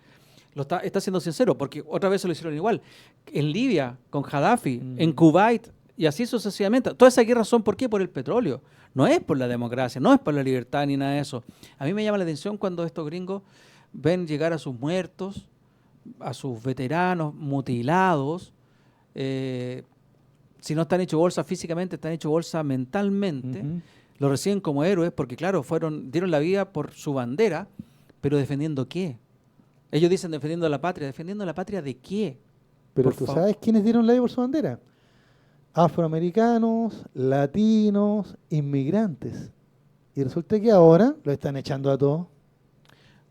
Speaker 1: Está siendo sincero, porque otra vez se lo hicieron igual. En Libia, con Gaddafi, en Kuwait, y así sucesivamente. Todas esas guerras son, ¿por qué? Por el petróleo. No es por la democracia, no es por la libertad ni nada de eso. A mí me llama la atención cuando estos gringos ven llegar a sus muertos, a sus veteranos mutilados. Si no están hechos bolsa físicamente, están hechos bolsa mentalmente.
Speaker 2: Ujú.
Speaker 1: Lo reciben como héroes porque, claro, dieron la vida por su bandera, pero ¿defendiendo qué? Ellos dicen defendiendo la patria. ¿Defendiendo la patria de qué?
Speaker 2: Pero
Speaker 1: Por
Speaker 2: tú
Speaker 1: favor.
Speaker 2: sabes quiénes dieron la vida por su bandera. Afroamericanos, latinos, inmigrantes. Y resulta que ahora lo están echando a todos.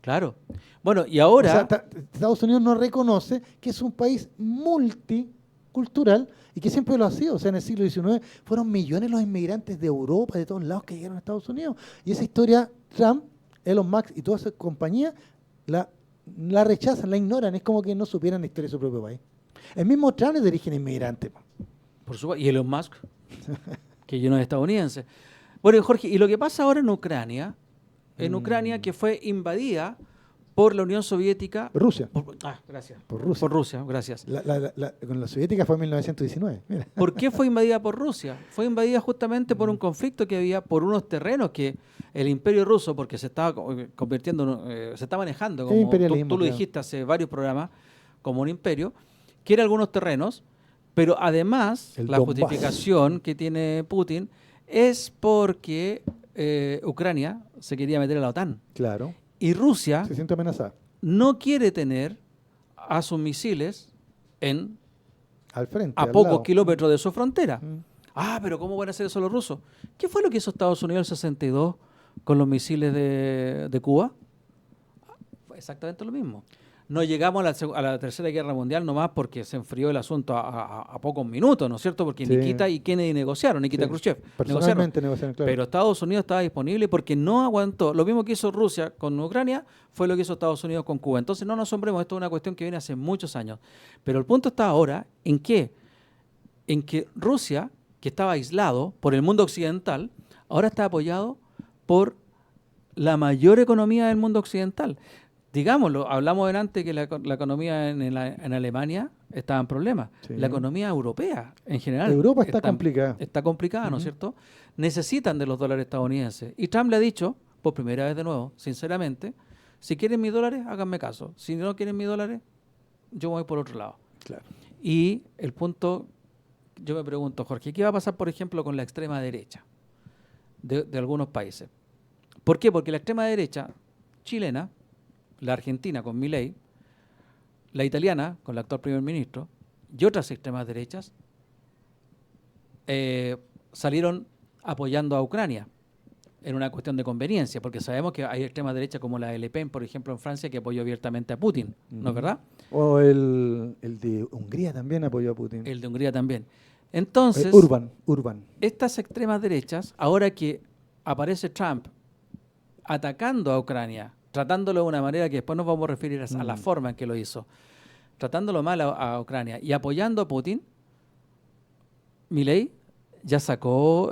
Speaker 1: Claro. Bueno, y ahora...
Speaker 2: O sea, Estados Unidos no reconoce que es un país multicultural y que siempre lo ha sido. O sea, en el siglo XIX fueron millones los inmigrantes de Europa, de todos lados que llegaron a Estados Unidos. Y esa historia, Trump, Elon Musk y toda esa compañía la rechazan, la ignoran. Es como que no supieran la historia de su propio país. El mismo Trump es de origen inmigrante. Po.
Speaker 1: Por supuesto, y Elon Musk, que lleno de estadounidenses. Bueno, Jorge, y lo que pasa ahora en Ucrania que fue invadida por la Unión Soviética...
Speaker 2: Rusia.
Speaker 1: Gracias.
Speaker 2: Por Rusia.
Speaker 1: Por Rusia, gracias.
Speaker 2: Con la soviética fue en 1919. Mira.
Speaker 1: ¿Por qué fue invadida por Rusia? Fue invadida justamente por un conflicto que había por unos terrenos que el Imperio Ruso, porque se estaba convirtiendo, se está manejando, como
Speaker 2: imperialismo,
Speaker 1: tú lo
Speaker 2: claro.
Speaker 1: dijiste hace varios programas, como un imperio, quiere algunos terrenos, pero además
Speaker 2: El
Speaker 1: la
Speaker 2: Donbass.
Speaker 1: justificación que tiene Putin es porque Ucrania se quería meter a la OTAN.
Speaker 2: Claro.
Speaker 1: Y Rusia
Speaker 2: Se siente amenazada.
Speaker 1: no quiere tener a sus misiles
Speaker 2: Al frente.
Speaker 1: a
Speaker 2: al
Speaker 1: pocos
Speaker 2: lado.
Speaker 1: kilómetros de su frontera.
Speaker 2: Mm.
Speaker 1: Ah, pero ¿cómo van a hacer eso los rusos? ¿Qué fue lo que hizo Estados Unidos en el 62 con los misiles de Cuba? Fue exactamente lo mismo. No llegamos a la Tercera Guerra Mundial nomás porque se enfrió el asunto a pocos minutos, ¿no es cierto? Porque
Speaker 2: Sí.
Speaker 1: Nikita y Kennedy negociaron, Nikita
Speaker 2: Sí.
Speaker 1: Khrushchev negociaron.
Speaker 2: Personalmente negociaron, claro.
Speaker 1: Pero Estados Unidos estaba disponible porque no aguantó. Lo mismo que hizo Rusia con Ucrania fue lo que hizo Estados Unidos con Cuba. Entonces no nos asombremos, esto es una cuestión que viene hace muchos años. Pero el punto está ahora en que Rusia, que estaba aislado por el mundo occidental, ahora está apoyado por la mayor economía del mundo occidental. Digámoslo, hablamos delante que la economía en Alemania estaba en problemas.
Speaker 2: Sí.
Speaker 1: La economía europea, en general.
Speaker 2: Europa está complicada.
Speaker 1: Está complicada, ¿no es cierto? Necesitan de los dólares estadounidenses. Y Trump le ha dicho, por primera vez de nuevo, sinceramente, si quieren mis dólares, háganme caso. Si no quieren mis dólares, yo voy por otro lado.
Speaker 2: Claro.
Speaker 1: Y el punto, yo me pregunto, Jorge, ¿qué va a pasar, por ejemplo, con la extrema derecha de algunos países? ¿Por qué? Porque la extrema derecha chilena, la argentina con Milei, la italiana con el actual primer ministro y otras extremas derechas salieron apoyando a Ucrania en una cuestión de conveniencia, porque sabemos que hay extremas derechas como la de Le Pen, por ejemplo, en Francia, que apoyó abiertamente a Putin, ¿no es verdad?
Speaker 2: O el de Hungría también apoyó a Putin.
Speaker 1: El de Hungría también. Entonces,
Speaker 2: Urban.
Speaker 1: estas extremas derechas, ahora que aparece Trump atacando a Ucrania, tratándolo de una manera que después nos vamos a referir a la forma en que lo hizo, tratándolo mal a Ucrania y apoyando a Putin, Milei ya sacó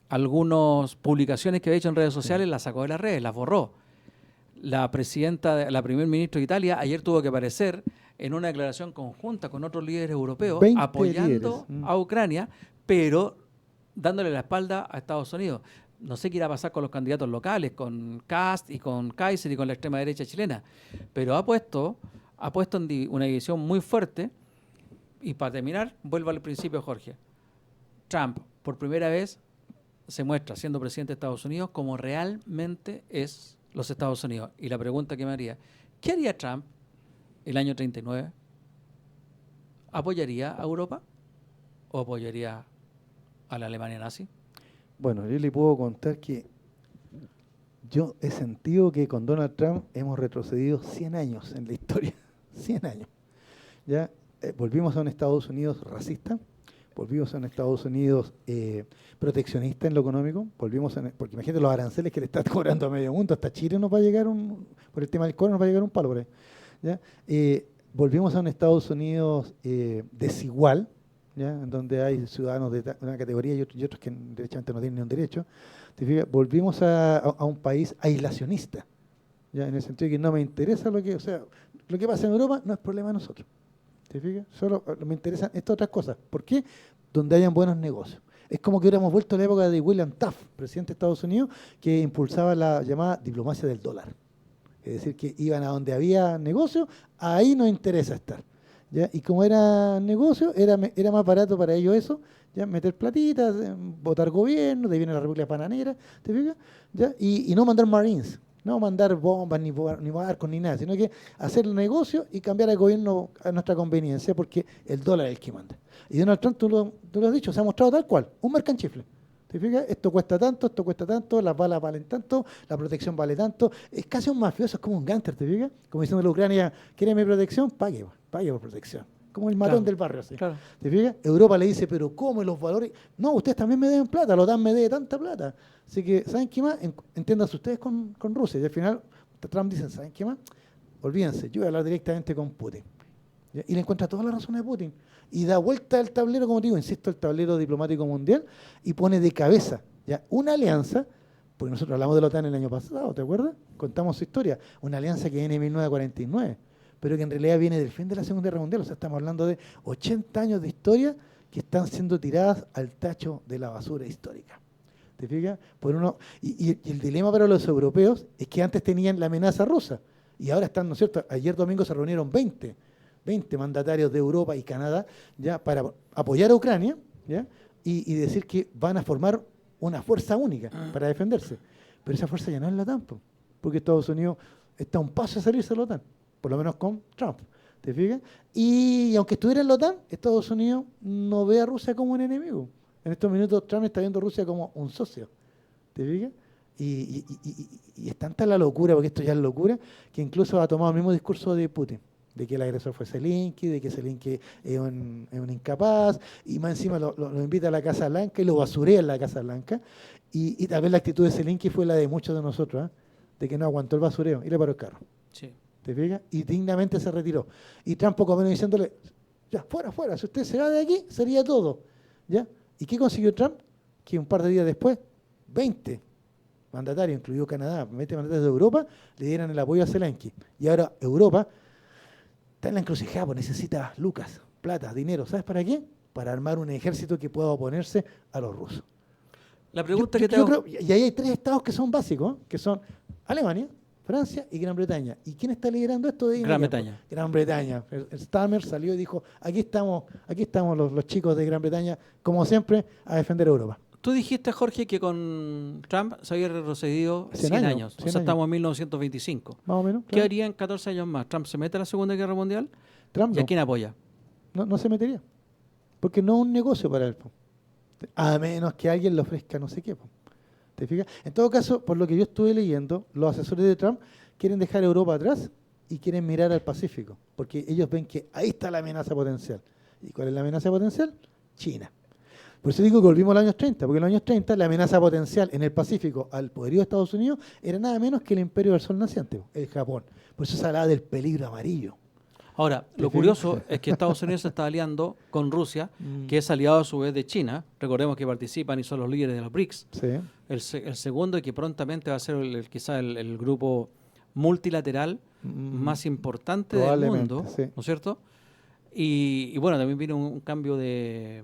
Speaker 1: algunas publicaciones que había hecho en redes sociales, las sacó de las redes, las borró. La primer ministro de Italia ayer tuvo que aparecer en una declaración conjunta con otros líderes europeos
Speaker 2: 20
Speaker 1: apoyando
Speaker 2: líderes.
Speaker 1: a Ucrania, pero dándole la espalda a Estados Unidos. No sé qué irá a pasar con los candidatos locales, con Kast y con Kaiser y con la extrema derecha chilena, pero ha puesto ha puesto una división muy fuerte. Y para terminar, vuelvo al principio, Jorge. Trump, por primera vez, se muestra, siendo presidente de Estados Unidos, como realmente es los Estados Unidos. Y la pregunta que me haría, ¿qué haría Trump el año 39? ¿Apoyaría a Europa o apoyaría a la Alemania nazi?
Speaker 2: Bueno, yo le puedo contar que yo he sentido que con Donald Trump hemos retrocedido 100 años en la historia. 100 años. ¿Ya? Volvimos a un Estados Unidos racista, volvimos a un Estados Unidos proteccionista en lo económico, porque imagínate los aranceles que le está cobrando a medio mundo, hasta Chile nos va a llegar por el tema del cobre nos va a llegar un palo por ahí. ¿Ya? Volvimos a un Estados Unidos desigual, ¿ya? En donde hay ciudadanos de una categoría y otros que derechamente no tienen ni un derecho. ¿Te fijas? Volvimos a un país aislacionista, ¿ya? En el sentido de que no me interesa lo que pasa en Europa no es problema de nosotros. ¿Te fijas? Solo me interesan estas otras cosas. ¿Por qué? Donde hayan buenos negocios. Es como que hubiéramos vuelto a la época de William Taft, presidente de Estados Unidos, que impulsaba la llamada diplomacia del dólar. Es decir, que iban a donde había negocio, ahí nos interesa estar. ¿Ya? Y como era negocio, era más barato para ellos eso, ¿ya? Meter platitas, votar gobierno, de ahí viene la República Bananera, ¿te fijas? ¿Ya? Y no mandar Marines. No mandar bombas, ni barcos, ni nada, sino que hacer el negocio y cambiar al gobierno a nuestra conveniencia, porque el dólar es el que manda. Y Donald Trump, tú lo has dicho, se ha mostrado tal cual, un mercanchifle. ¿Te fijas? Esto cuesta tanto, las balas valen tanto, la protección vale tanto. Es casi un mafioso, es como un gánster, ¿te fijas? Como diciendo a la Ucrania, ¿quiere mi protección? Pague por protección. Como el matón del barrio, así.
Speaker 1: Claro.
Speaker 2: ¿Te fijas? Europa le dice, pero ¿cómo? ¿Y los valores? No, ustedes también me deben plata, la OTAN me debe tanta plata. Así que, ¿saben qué más? Entiéndanse ustedes con Rusia. Y al final, Trump dice, ¿saben qué más? Olvídense, yo voy a hablar directamente con Putin. ¿Ya? Y le encuentra todas las razones a Putin. Y da vuelta al tablero, como digo, insisto, el tablero diplomático mundial, y pone de cabeza, ¿ya? Una alianza, porque nosotros hablamos de la OTAN el año pasado, ¿te acuerdas? Contamos su historia. Una alianza que viene en 1949, pero que en realidad viene del fin de la Segunda Guerra Mundial. O sea, estamos hablando de 80 años de historia que están siendo tiradas al tacho de la basura histórica. ¿Te fijas? Y el dilema para los europeos es que antes tenían la amenaza rusa y ahora están, ¿no es cierto? Ayer domingo se reunieron 20 mandatarios de Europa y Canadá, ya, para apoyar a Ucrania, ¿ya? Y decir que van a formar una fuerza única para defenderse. Pero esa fuerza ya no es la OTAN, porque Estados Unidos está a un paso de salirse de la OTAN, por lo menos con Trump. ¿Te fijas? Y aunque estuviera en la OTAN, Estados Unidos no ve a Rusia como un enemigo. En estos minutos Trump está viendo a Rusia como un socio. ¿Te fijas? Y es tanta la locura, porque esto ya es locura, que incluso ha tomado el mismo discurso de Putin, de que el agresor fue Zelensky, de que Zelensky es un incapaz, y más encima lo invita a la Casa Blanca y lo basurea en la Casa Blanca. Y tal vez la actitud de Zelensky fue la de muchos de nosotros, de que no aguantó el basureo y le paró el carro.
Speaker 1: Sí.
Speaker 2: ¿Te fijas? Y dignamente se retiró. Y Trump poco menos diciéndole, ya, fuera, si usted se va de aquí, sería todo. ¿Ya? ¿Y qué consiguió Trump? Que un par de días después, 20 mandatarios, incluido Canadá, 20 mandatarios de Europa, le dieran el apoyo a Zelensky. Y ahora Europa está en la encrucijada, pues necesita lucas, plata, dinero. ¿Sabes para qué? Para armar un ejército que pueda oponerse a los rusos.
Speaker 1: La pregunta que te hago...
Speaker 2: Y ahí hay 3 estados que son básicos, que son Alemania, Francia y Gran Bretaña. ¿Y quién está liderando esto?
Speaker 1: Gran Bretaña.
Speaker 2: Gran Bretaña. El Starmer salió y dijo, aquí estamos los chicos de Gran Bretaña, como siempre, a defender a Europa.
Speaker 1: Tú dijiste, Jorge, que con Trump se había retrocedido 100 años. O sea, estamos en 1925.
Speaker 2: Más o menos.
Speaker 1: ¿Qué haría en 14 años más? ¿Trump se mete a la Segunda Guerra Mundial?
Speaker 2: Trump
Speaker 1: ¿Y a quién apoya?
Speaker 2: no se metería. Porque no es un negocio para él. A menos que alguien le ofrezca no sé qué. ¿Te fijas? En todo caso, por lo que yo estuve leyendo, los asesores de Trump quieren dejar Europa atrás y quieren mirar al Pacífico, porque ellos ven que ahí está la amenaza potencial. ¿Y cuál es la amenaza potencial? China. Por eso digo que volvimos a los años 30, porque en los años 30 la amenaza potencial en el Pacífico al poderío de Estados Unidos era nada menos que el imperio del sol naciente, el Japón. Por eso se hablaba del peligro amarillo.
Speaker 1: Ahora, lo curioso es que Estados Unidos se está aliando con Rusia, que es aliado a su vez de China. Recordemos que participan y son los líderes de los BRICS.
Speaker 2: Sí.
Speaker 1: El segundo, y que prontamente va a ser quizá el grupo multilateral más importante del mundo,
Speaker 2: sí.
Speaker 1: ¿no es cierto? Y bueno, también viene un cambio de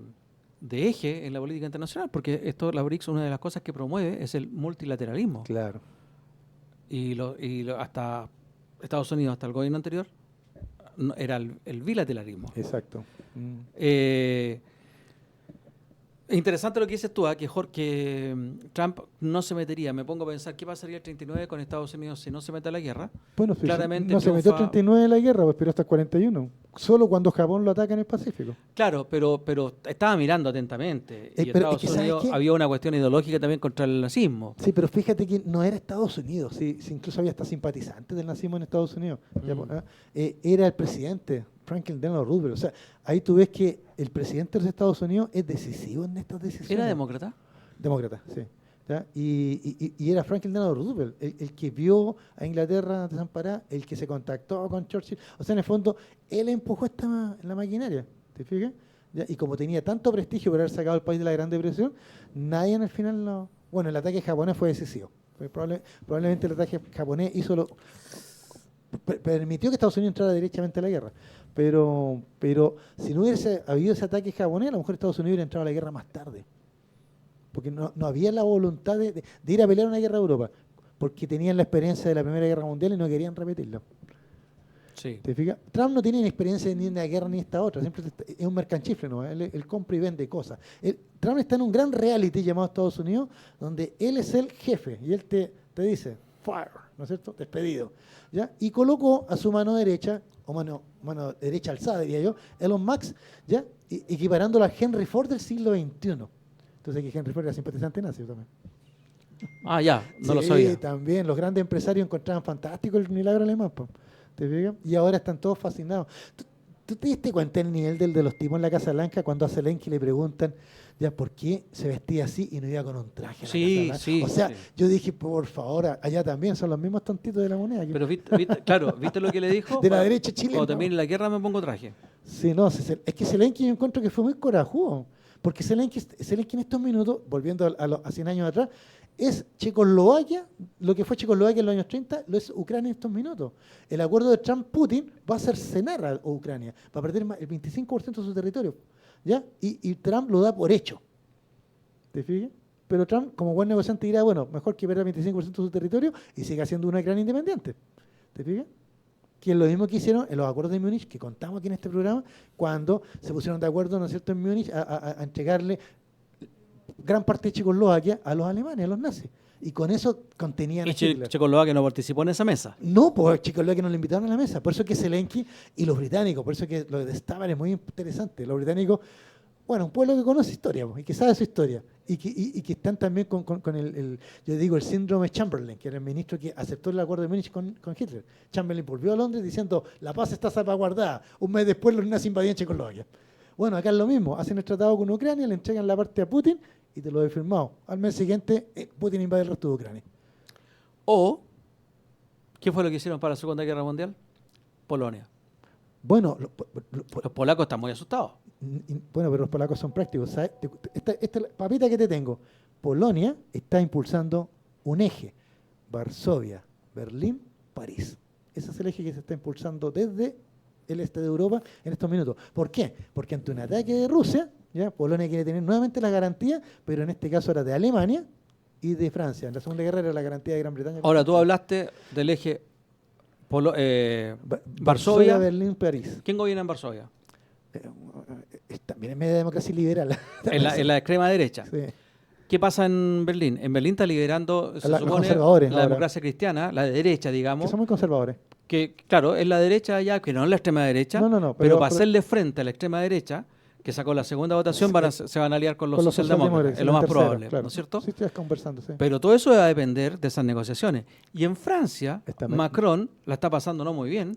Speaker 1: eje en la política internacional, porque la BRICS, una de las cosas que promueve es el multilateralismo.
Speaker 2: Claro.
Speaker 1: Y hasta Estados Unidos, hasta el gobierno anterior, era el bilateralismo.
Speaker 2: Exacto.
Speaker 1: Es interesante lo que dices tú, que Trump no se metería. Me pongo a pensar qué pasaría el 39 con Estados Unidos si no se mete a la guerra.
Speaker 2: Bueno,
Speaker 1: Claramente
Speaker 2: no se metió el
Speaker 1: triunfa-
Speaker 2: 39 en la guerra, pues, pero hasta el 41. Solo cuando Japón lo ataca en el Pacífico.
Speaker 1: Claro, pero estaba mirando atentamente. Y
Speaker 2: pero es
Speaker 1: Estados
Speaker 2: que, ¿sabes
Speaker 1: Unidos
Speaker 2: qué?
Speaker 1: había una cuestión ideológica también contra el nazismo.
Speaker 2: Sí, pero fíjate que no era Estados Unidos, sí, incluso había hasta simpatizantes del nazismo en Estados Unidos. Ya, pues, era el presidente, Franklin Delano Roosevelt. O sea, ahí tú ves que el presidente de los Estados Unidos es decisivo en estas decisiones.
Speaker 1: ¿Era demócrata?
Speaker 2: Demócrata, sí. ¿Ya? Y era Franklin Delano Roosevelt, el que vio a Inglaterra desamparada, el que se contactó con Churchill. O sea, en el fondo, él empujó la maquinaria, ¿te fijas? ¿Ya? Y como tenía tanto prestigio por haber sacado al país de la Gran Depresión, nadie al final no... Bueno, el ataque japonés fue decisivo. Probablemente el ataque japonés permitió que Estados Unidos entrara derechamente a la guerra. Pero si no hubiese habido ese ataque japonés, a lo mejor Estados Unidos hubiera entrado a la guerra más tarde. Porque no había la voluntad de ir a pelear una guerra a Europa. Porque tenían la experiencia de la Primera Guerra Mundial y no querían repetirla.
Speaker 1: Sí.
Speaker 2: ¿Te fijas? Trump no tiene experiencia ni en una guerra ni esta otra. Siempre es un mercanchifle, ¿no? Él compra y vende cosas. Trump está en un gran reality llamado Estados Unidos, donde él es el jefe y él te dice, fire, ¿no es cierto? Despedido. ¿Ya? Y colocó a su mano derecha, o mano derecha alzada, diría yo, Elon Musk, ¿ya? Equiparándolo a Henry Ford del siglo XXI. Entonces que Henry Ford era simpatizante nazi también.
Speaker 1: Ah, ya, no lo
Speaker 2: Sí,
Speaker 1: sabía.
Speaker 2: también. Los grandes empresarios encontraban fantástico el milagro alemán, po. ¿Te fijas? Y ahora están todos fascinados. ¿Tú te diste cuenta el nivel de los tipos en la Casa Blanca cuando a Zelensky le preguntan ya por qué se vestía así y no iba con un traje a la
Speaker 1: Sí,
Speaker 2: Casa
Speaker 1: sí,
Speaker 2: Blanca? O sea,
Speaker 1: sí.
Speaker 2: yo dije, por favor, allá también son los mismos tontitos de la moneda.
Speaker 1: Pero claro, ¿viste lo que le dijo?
Speaker 2: De la derecha chilena.
Speaker 1: Cuando termine la guerra me pongo traje.
Speaker 2: Sí, no, es que Zelensky yo encuentro que fue muy corajudo. Porque Zelensky en estos minutos, volviendo a 100 años atrás, es Checoslovaquia, lo que fue Checoslovaquia en los años 30, lo es Ucrania en estos minutos. El acuerdo de Trump-Putin va a hacer cenar a Ucrania, va a perder el 25% de su territorio. ¿Ya? Y Trump lo da por hecho. ¿Te fijas? Pero Trump, como buen negociante, dirá, bueno, mejor que perder el 25% de su territorio y siga siendo una Ucrania independiente. ¿Te fijas? Que es lo mismo que hicieron en los acuerdos de Múnich, que contamos aquí en este programa, cuando se pusieron de acuerdo, ¿no es cierto?, en Múnich a entregarle gran parte de Checoslovaquia a los alemanes, a los nazis. Y con eso contenían
Speaker 1: Y
Speaker 2: a Hitler.
Speaker 1: Checoslovaquia no participó en esa mesa.
Speaker 2: No, pues Checoslovaquia no le invitaron a la mesa. Por eso que Zelensky y los británicos, por eso que lo de Stavan es muy interesante. Los británicos, bueno, un pueblo que conoce historia y que sabe su historia. Y que están también con yo digo, el síndrome Chamberlain, que era el ministro que aceptó el acuerdo de Múnich con Hitler. Chamberlain volvió a Londres diciendo, la paz está salvaguardada. Un mes después los nazis invadían Checoslovaquia. Bueno, acá es lo mismo. Hacen el tratado con Ucrania, le entregan la parte a Putin y te lo he firmado. Al mes siguiente, Putin invade el resto de Ucrania.
Speaker 1: O, ¿qué fue lo que hicieron para la Segunda Guerra Mundial? Polonia.
Speaker 2: Bueno,
Speaker 1: Los polacos están muy asustados.
Speaker 2: bueno, pero los polacos son prácticos. ¿Sabes? Esta papita que te tengo. Polonia está impulsando un eje. Varsovia, Berlín, París. Ese es el eje que se está impulsando desde el este de Europa en estos minutos. ¿Por qué? Porque ante un ataque de Rusia, ¿ya? Polonia quiere tener nuevamente la garantía, pero en este caso era de Alemania y de Francia. En la Segunda Guerra era la garantía de Gran Bretaña.
Speaker 1: Ahora, tú hablaste del eje
Speaker 2: Varsovia,
Speaker 1: Varsovia.
Speaker 2: Berlín, París.
Speaker 1: ¿Quién gobierna en Varsovia?
Speaker 2: También es media democracia liberal.
Speaker 1: En la extrema derecha.
Speaker 2: Sí.
Speaker 1: ¿Qué pasa en Berlín? En Berlín está liderando, se
Speaker 2: Los
Speaker 1: supone,
Speaker 2: conservadores
Speaker 1: la
Speaker 2: ahora.
Speaker 1: democracia cristiana, la de derecha,
Speaker 2: Que
Speaker 1: digamos,
Speaker 2: son muy conservadores.
Speaker 1: que claro, es la derecha ya, que no es la extrema derecha,
Speaker 2: No,
Speaker 1: pero
Speaker 2: pero-
Speaker 1: para hacerle frente a la extrema derecha, que sacó la segunda votación, se van a aliar con los
Speaker 2: Con los
Speaker 1: socialdemócratas, es lo más
Speaker 2: tercero,
Speaker 1: probable,
Speaker 2: claro.
Speaker 1: ¿no es cierto?
Speaker 2: Sí, estás conversando, sí.
Speaker 1: Pero todo eso va a depender de esas negociaciones. Y en Francia,
Speaker 2: Está-
Speaker 1: Macron la está pasando no muy bien.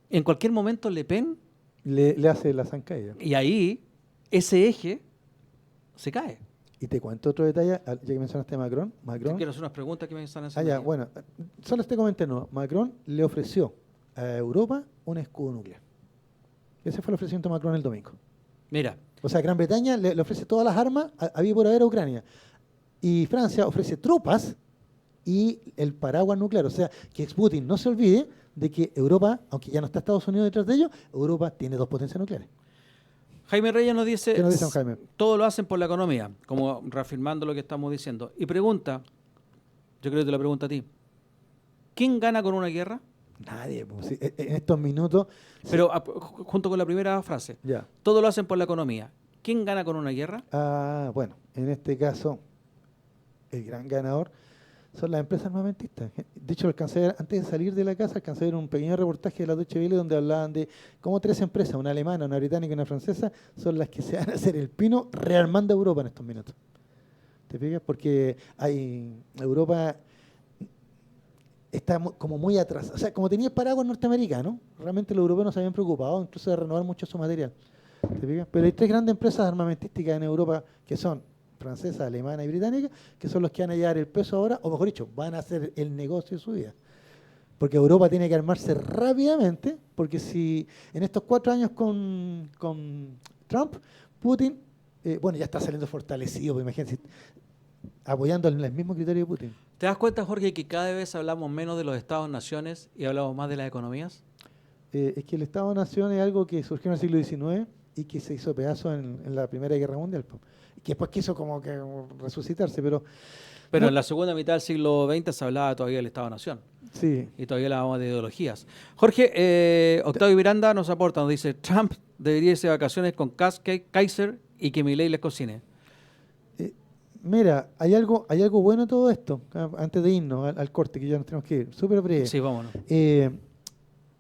Speaker 1: En cualquier momento Le Pen,
Speaker 2: Le hace la zancadilla.
Speaker 1: y ahí ese eje se cae.
Speaker 2: Y te cuento otro detalle, ya que mencionaste a Macron.
Speaker 1: Te
Speaker 2: Macron,
Speaker 1: quiero hacer unas preguntas que me están
Speaker 2: ah,
Speaker 1: haciendo.
Speaker 2: ya,
Speaker 1: aquí.
Speaker 2: bueno, solo este comentario no. Macron le ofreció a Europa un escudo nuclear. Ese fue el ofrecimiento de Macron el domingo.
Speaker 1: Mira,
Speaker 2: O sea, Gran Bretaña le ofrece todas las armas había por haber a Ucrania. Y Francia ofrece tropas y el paraguas nuclear. O sea, que Putin no se olvide de que Europa, aunque ya no está Estados Unidos detrás de ellos, Europa tiene dos potencias nucleares.
Speaker 1: Jaime Reyes nos dice,
Speaker 2: ¿Qué nos dice don Jaime?
Speaker 1: todo lo hacen por la economía, como reafirmando lo que estamos diciendo. Y pregunta, yo creo que te la pregunto a ti, ¿quién gana con una guerra?
Speaker 2: Nadie. Pues, sí, en estos minutos...
Speaker 1: Pero junto con la primera frase,
Speaker 2: Ya.
Speaker 1: todo lo hacen por la economía. ¿Quién gana con una guerra?
Speaker 2: Bueno, en este caso, el gran ganador son las empresas armamentistas. De hecho, alcancé a ver, antes de salir de la casa, alcancé a ver un pequeño reportaje de la Deutsche Welle donde hablaban de cómo 3 empresas, una alemana, una británica y una francesa, son las que se van a hacer el pino rearmando a Europa en estos minutos. ¿Te fijas? Porque Europa está como muy atrás. O sea, como tenía el paraguas norteamericano, realmente los europeos no se habían preocupado incluso de renovar mucho su material. ¿Te fijas? Pero hay 3 grandes empresas armamentísticas en Europa que son francesa, alemana y británica, que son los que van a llevar el peso ahora, o mejor dicho, van a hacer el negocio de su vida. Porque Europa tiene que armarse rápidamente, porque si en estos 4 años con Trump, Putin, bueno, ya está saliendo fortalecido, pues imagínense, apoyando el mismo criterio de Putin.
Speaker 1: ¿Te das cuenta, Jorge, que cada vez hablamos menos de los estados-naciones y hablamos más de las economías?
Speaker 2: Es que el Estado-Nación es algo que surgió en el siglo XIX y que se hizo pedazo en la Primera Guerra Mundial, pues, que después quiso como que resucitarse, pero
Speaker 1: Pero
Speaker 2: no,
Speaker 1: en la segunda mitad del siglo XX se hablaba todavía del Estado-Nación
Speaker 2: sí.
Speaker 1: y todavía hablábamos de ideologías. Jorge, Octavio Miranda nos aporta, nos dice, Trump debería irse de vacaciones con Kaiser y que Milei les cocine.
Speaker 2: Mira, hay algo bueno en todo esto, antes de irnos al corte, que ya nos tenemos que ir, súper breve.
Speaker 1: Sí, vámonos.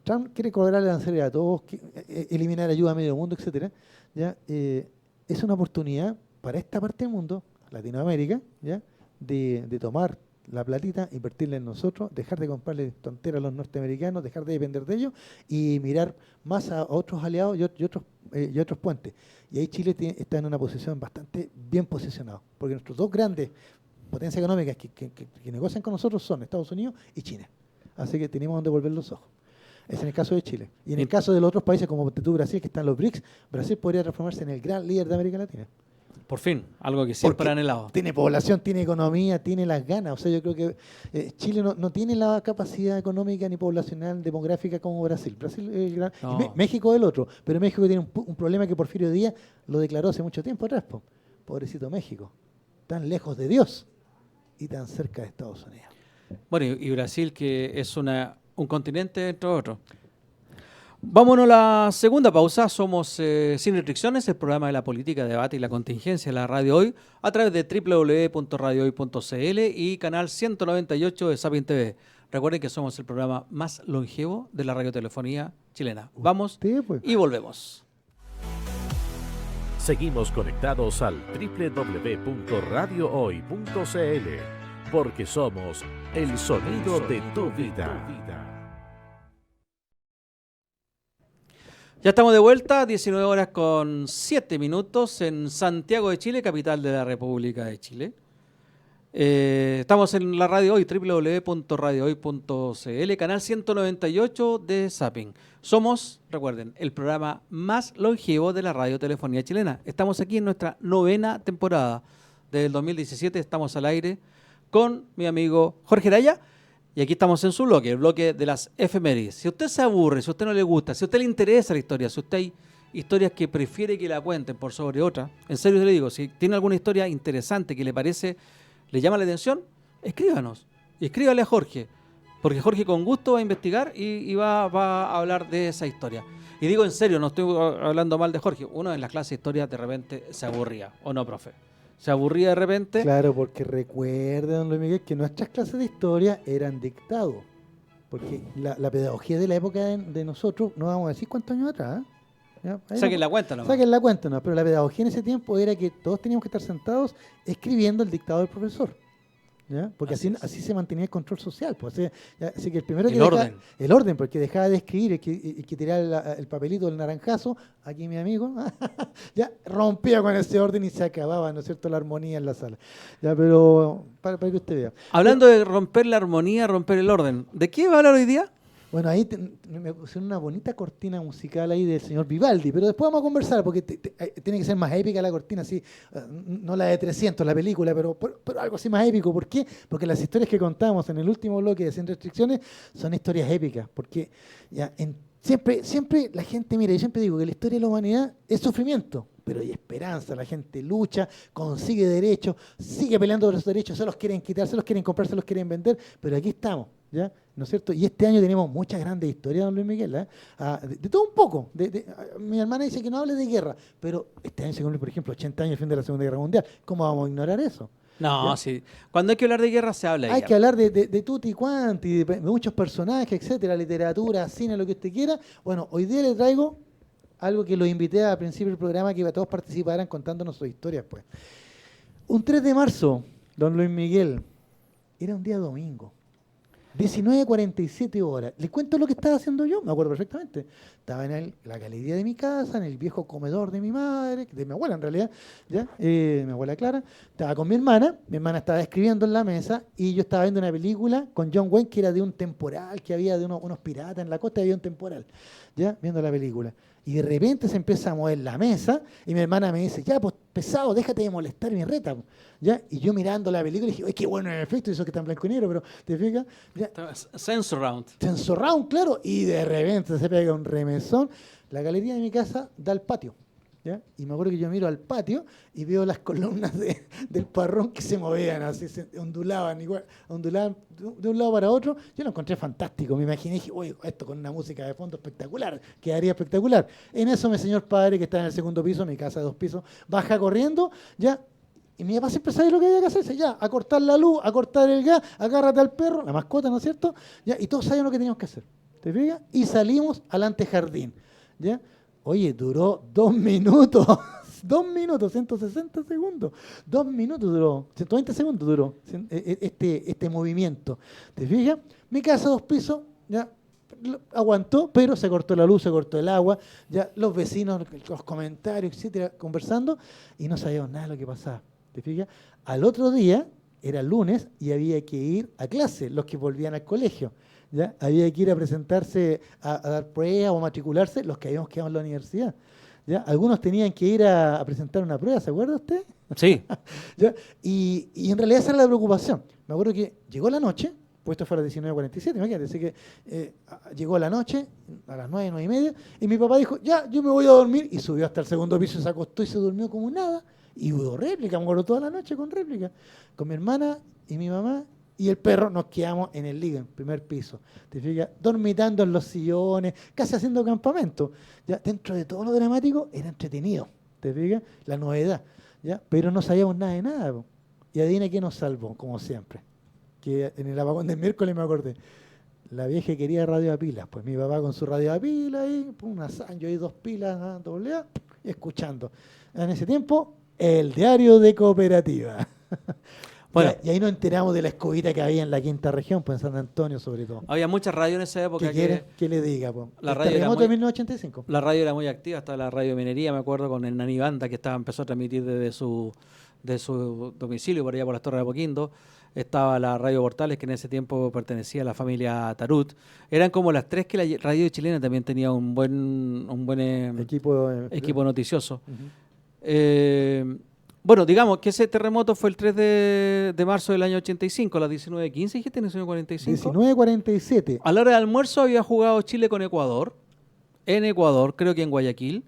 Speaker 2: Trump quiere cobrar la arancel a todos, eliminar ayuda a medio mundo, etcétera. ¿Ya? Es una oportunidad para esta parte del mundo, Latinoamérica, ¿ya? De tomar la platita, invertirla en nosotros, dejar de comprarle tonteras a los norteamericanos, dejar de depender de ellos y mirar más a otros aliados y otros puentes. Y ahí Chile está en una posición bastante bien posicionado, porque nuestros 2 grandes potencias económicas que negocian con nosotros son Estados Unidos y China. Así que tenemos donde volver los ojos. Es en el caso de Chile. Y en el caso de los otros países como Brasil, que están los BRICS, Brasil podría transformarse en el gran líder de América Latina.
Speaker 1: Por fin, algo que siempre
Speaker 2: Porque
Speaker 1: han anhelado.
Speaker 2: tiene población, tiene economía, tiene las ganas. O sea, yo creo que Chile no tiene la capacidad económica ni poblacional, demográfica como Brasil. Brasil es el gran,
Speaker 1: No.
Speaker 2: y México es el otro. Pero México tiene un problema que Porfirio Díaz lo declaró hace mucho tiempo atrás. Pobrecito México. Tan lejos de Dios y tan cerca de Estados Unidos.
Speaker 1: Bueno, y Brasil, que es un continente entre otros. Vámonos a la segunda pausa. Somos Sin Restricciones, el programa de la política, debate y la contingencia de la Radio Hoy, a través de www.radiohoy.cl y canal 198 de Sapin TV. Recuerden que somos el programa más longevo de la radiotelefonía chilena. Vamos
Speaker 2: Pues.
Speaker 1: y volvemos.
Speaker 4: Seguimos conectados al www.radiohoy.cl porque somos el sonido de tu vida.
Speaker 1: Ya estamos de vuelta, 19 horas con 7 minutos en Santiago de Chile, capital de la República de Chile. Estamos en la Radio Hoy, www.radiohoy.cl, canal 198 de Zapping. Somos, recuerden, el programa más longevo de la radiotelefonía chilena. Estamos aquí en nuestra 9ª temporada. Desde el 2017 estamos al aire con mi amigo Jorge Araya. Y aquí estamos en su bloque, el bloque de las efemérides. Si usted se aburre, si a usted no le gusta, si a usted le interesa la historia, si usted hay historias que prefiere que la cuenten por sobre otra, en serio le digo, si tiene alguna historia interesante que le parece, le llama la atención, escríbanos. Y escríbale a Jorge, porque Jorge con gusto va a investigar y va a hablar de esa historia. Y digo en serio, no estoy hablando mal de Jorge. Uno en las clases de historia de repente se aburría, ¿o no, profe? Se aburría de repente.
Speaker 2: Claro, porque recuerda, don Luis Miguel, que nuestras clases de historia eran dictados. Porque la pedagogía de la época de nosotros, no vamos a decir cuántos años atrás. ¿Ya?
Speaker 1: Saquen la cuenta nomás.
Speaker 2: Saquen la cuenta, no. Pero la pedagogía en ese tiempo era que todos teníamos que estar sentados escribiendo el dictado del profesor. ¿Ya? Porque así se mantenía el control social. Pues. Así que el primero que
Speaker 1: orden.
Speaker 2: El orden, porque dejaba de escribir, que tiraba el papelito del naranjazo, aquí mi amigo, ya rompía con ese orden y se acababa, ¿no es cierto?, la armonía en la sala. Ya, pero para que usted vea.
Speaker 1: Hablando de romper la armonía, romper el orden, ¿de qué va a hablar hoy día?
Speaker 2: Bueno, ahí me pusieron una bonita cortina musical ahí del señor Vivaldi, pero después vamos a conversar porque tiene que ser más épica la cortina, así, no la de 300, la película, pero algo así más épico. ¿Por qué? Porque las historias que contamos en el último bloque de Sin Restricciones son historias épicas, porque ya siempre la gente, mira, yo siempre digo que la historia de la humanidad es sufrimiento, pero hay esperanza, la gente lucha, consigue derechos, sigue peleando por esos derechos, se los quieren quitar, se los quieren comprar, se los quieren vender, pero aquí estamos, ¿ya? ¿no es cierto? Y este año tenemos muchas grandes historias, don Luis Miguel, ¿eh? De todo un poco. Mi hermana dice que no hable de guerra, pero este año se cumple, por ejemplo, 80 años el fin de la Segunda Guerra Mundial. ¿Cómo vamos a ignorar eso?
Speaker 1: No,
Speaker 2: ¿Ya?
Speaker 1: sí. Cuando hay que hablar de guerra, se habla de
Speaker 2: Hay
Speaker 1: guerra.
Speaker 2: que hablar de tutti quanti, de muchos personajes, etcétera, literatura, cine, lo que usted quiera. Bueno, hoy día le traigo algo que los invité al principio del programa, que todos participaran contándonos sus historias, pues. Un 3 de marzo, don Luis Miguel, era un día domingo. 19:47 horas. Les cuento lo que estaba haciendo yo, me acuerdo perfectamente. Estaba en la galería de mi casa, en el viejo comedor de mi madre, de mi abuela en realidad, ¿ya? Mi abuela Clara. Estaba con mi hermana estaba escribiendo en la mesa y yo estaba viendo una película con John Wayne que era de un temporal, que había de unos piratas en la costa, había un temporal, ¿ya? Viendo la película. Y de repente se empieza a mover la mesa y mi hermana me dice, ya, pues pesado, déjate de molestar mi reta, ¿ya? Y yo mirando la película dije, ¡ay, qué bueno el efecto! Y eso que está en blanco y negro, pero ¿te fijas? ¿Ya?
Speaker 1: Sense Round.
Speaker 2: Round, claro, y de repente se pega un remesón. La galería de mi casa da al patio, ¿ya? Y me acuerdo que yo miro al patio y veo las columnas del parrón que se movían, así, se ondulaban, igual, ondulaban de un lado para otro. Yo lo encontré fantástico, me imaginé, dije, uy, esto con una música de fondo espectacular, quedaría espectacular. En eso mi señor padre, que está en el segundo piso, mi casa de 2 pisos, baja corriendo, ¿ya? Y mi papá siempre sabe lo que había que hacerse, ya, a cortar la luz, a cortar el gas, agárrate al perro, la mascota, ¿no es cierto? ¿Ya? Y todos sabían lo que teníamos que hacer, ¿te fijas? Y salimos al antejardín, ¿ya? Oye, duró 2 minutos, 2 minutos, 160 segundos, 2 minutos duró, 120 segundos duró este movimiento, ¿te fijas? Mi casa 2 pisos, ya, aguantó, pero se cortó la luz, se cortó el agua, ya los vecinos, los comentarios, etcétera, conversando, y no sabíamos nada de lo que pasaba. ¿Te fijas? Al otro día, era lunes, y había que ir a clase, los que volvían al colegio. ¿Ya? Había que ir a presentarse, a dar pruebas o a matricularse, los que habíamos quedado en la universidad. ¿Ya? Algunos tenían que ir a presentar una prueba, ¿se acuerda usted?
Speaker 1: Sí.
Speaker 2: ¿Ya? Y en realidad esa era la preocupación. Me acuerdo que llegó la noche, pues esto fue a las 19:47, imagínate, así que llegó la noche, a las 9, 9:30, y mi papá dijo, ya, yo me voy a dormir, y subió hasta el segundo piso, se acostó y se durmió como nada, y hubo réplica, me acuerdo toda la noche con réplica, con mi hermana y mi mamá, y el perro nos quedamos en el living, primer piso, te fijas, dormitando en los sillones, casi haciendo campamento, ya, dentro de todo lo dramático, era entretenido, te fijas, la novedad, ya, pero no sabíamos nada de nada, po. Y adivina qué nos salvó, como siempre. Que en el apagón del miércoles me acordé. La vieja quería radio a pilas. Pues mi papá con su radio a pilas ahí, una Sanyo ahí, 2 pilas, doble A, y escuchando. En ese tiempo, el diario de Cooperativa. Bueno, y ahí nos enteramos de la escobita que había en la quinta región, pues en San Antonio sobre todo.
Speaker 1: Había muchas radios en esa época.
Speaker 2: ¿Qué quiere que le diga? Pues?
Speaker 1: La
Speaker 2: El
Speaker 1: radio era
Speaker 2: terremoto
Speaker 1: muy,
Speaker 2: de 1985.
Speaker 1: la radio era muy activa, estaba la radio de minería, me acuerdo, con el Nani Banda, que empezó a transmitir desde su domicilio, por allá por las Torres de Apoquindo. Estaba la Radio Portales, que en ese tiempo pertenecía a la familia Tarut. Eran como las 3 que la radio chilena también tenía un buen equipo noticioso.
Speaker 2: Uh-huh.
Speaker 1: Bueno, digamos que ese terremoto fue el 3 de marzo del año 85, a las 19:15, dijiste, 19:45.
Speaker 2: 19:47.
Speaker 1: A la hora de almuerzo había jugado Chile con Ecuador, en Ecuador, creo que en Guayaquil.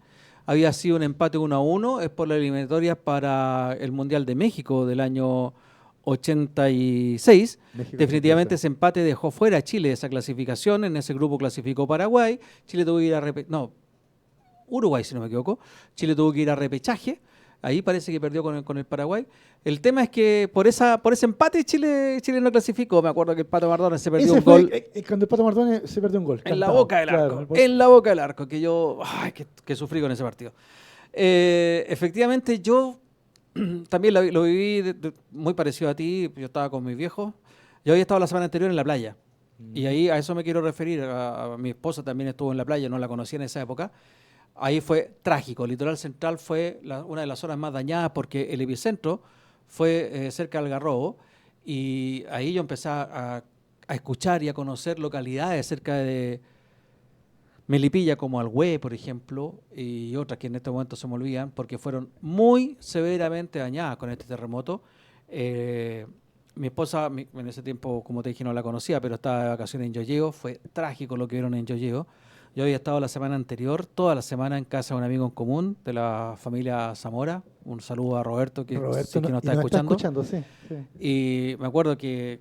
Speaker 1: Había sido un empate 1-1, es por las eliminatorias para el Mundial de México del año 86.
Speaker 2: México,
Speaker 1: Definitivamente ese empate dejó fuera a Chile de esa clasificación. En ese grupo clasificó Paraguay. Chile tuvo que ir a Uruguay, si no me equivoco. Chile tuvo que ir a repechaje. Ahí parece que perdió con el Paraguay. El tema es que por ese empate Chile no clasificó. Me acuerdo que el Pato Mardones se perdió un gol.
Speaker 2: Cuando el Pato Mardones se perdió un gol.
Speaker 1: En la boca del arco. Claro, en la boca del arco. Que yo, que sufrí con ese partido. Efectivamente, yo también lo viví muy parecido a ti. Yo estaba con mis viejos. Yo había estado la semana anterior en la playa. Y ahí a eso me quiero referir. A mi esposa también estuvo en la playa, no la conocía en esa época. Ahí fue trágico. El litoral central fue una de las zonas más dañadas porque el epicentro fue cerca del Algarrobo. Y ahí yo empecé a escuchar y a conocer localidades cerca de Melipilla, como Alhué, por ejemplo, y otras que en este momento se me olvidan, porque fueron muy severamente dañadas con este terremoto. Mi esposa, en ese tiempo, como te dije, no la conocía, pero estaba de vacaciones en Yoyeo. Fue trágico lo que vieron en Yoyeo. Yo había estado la semana anterior, toda la semana en casa de un amigo en común de la familia Zamora. Un saludo a Roberto, que nos está escuchando.
Speaker 2: Sí.
Speaker 1: Y me acuerdo que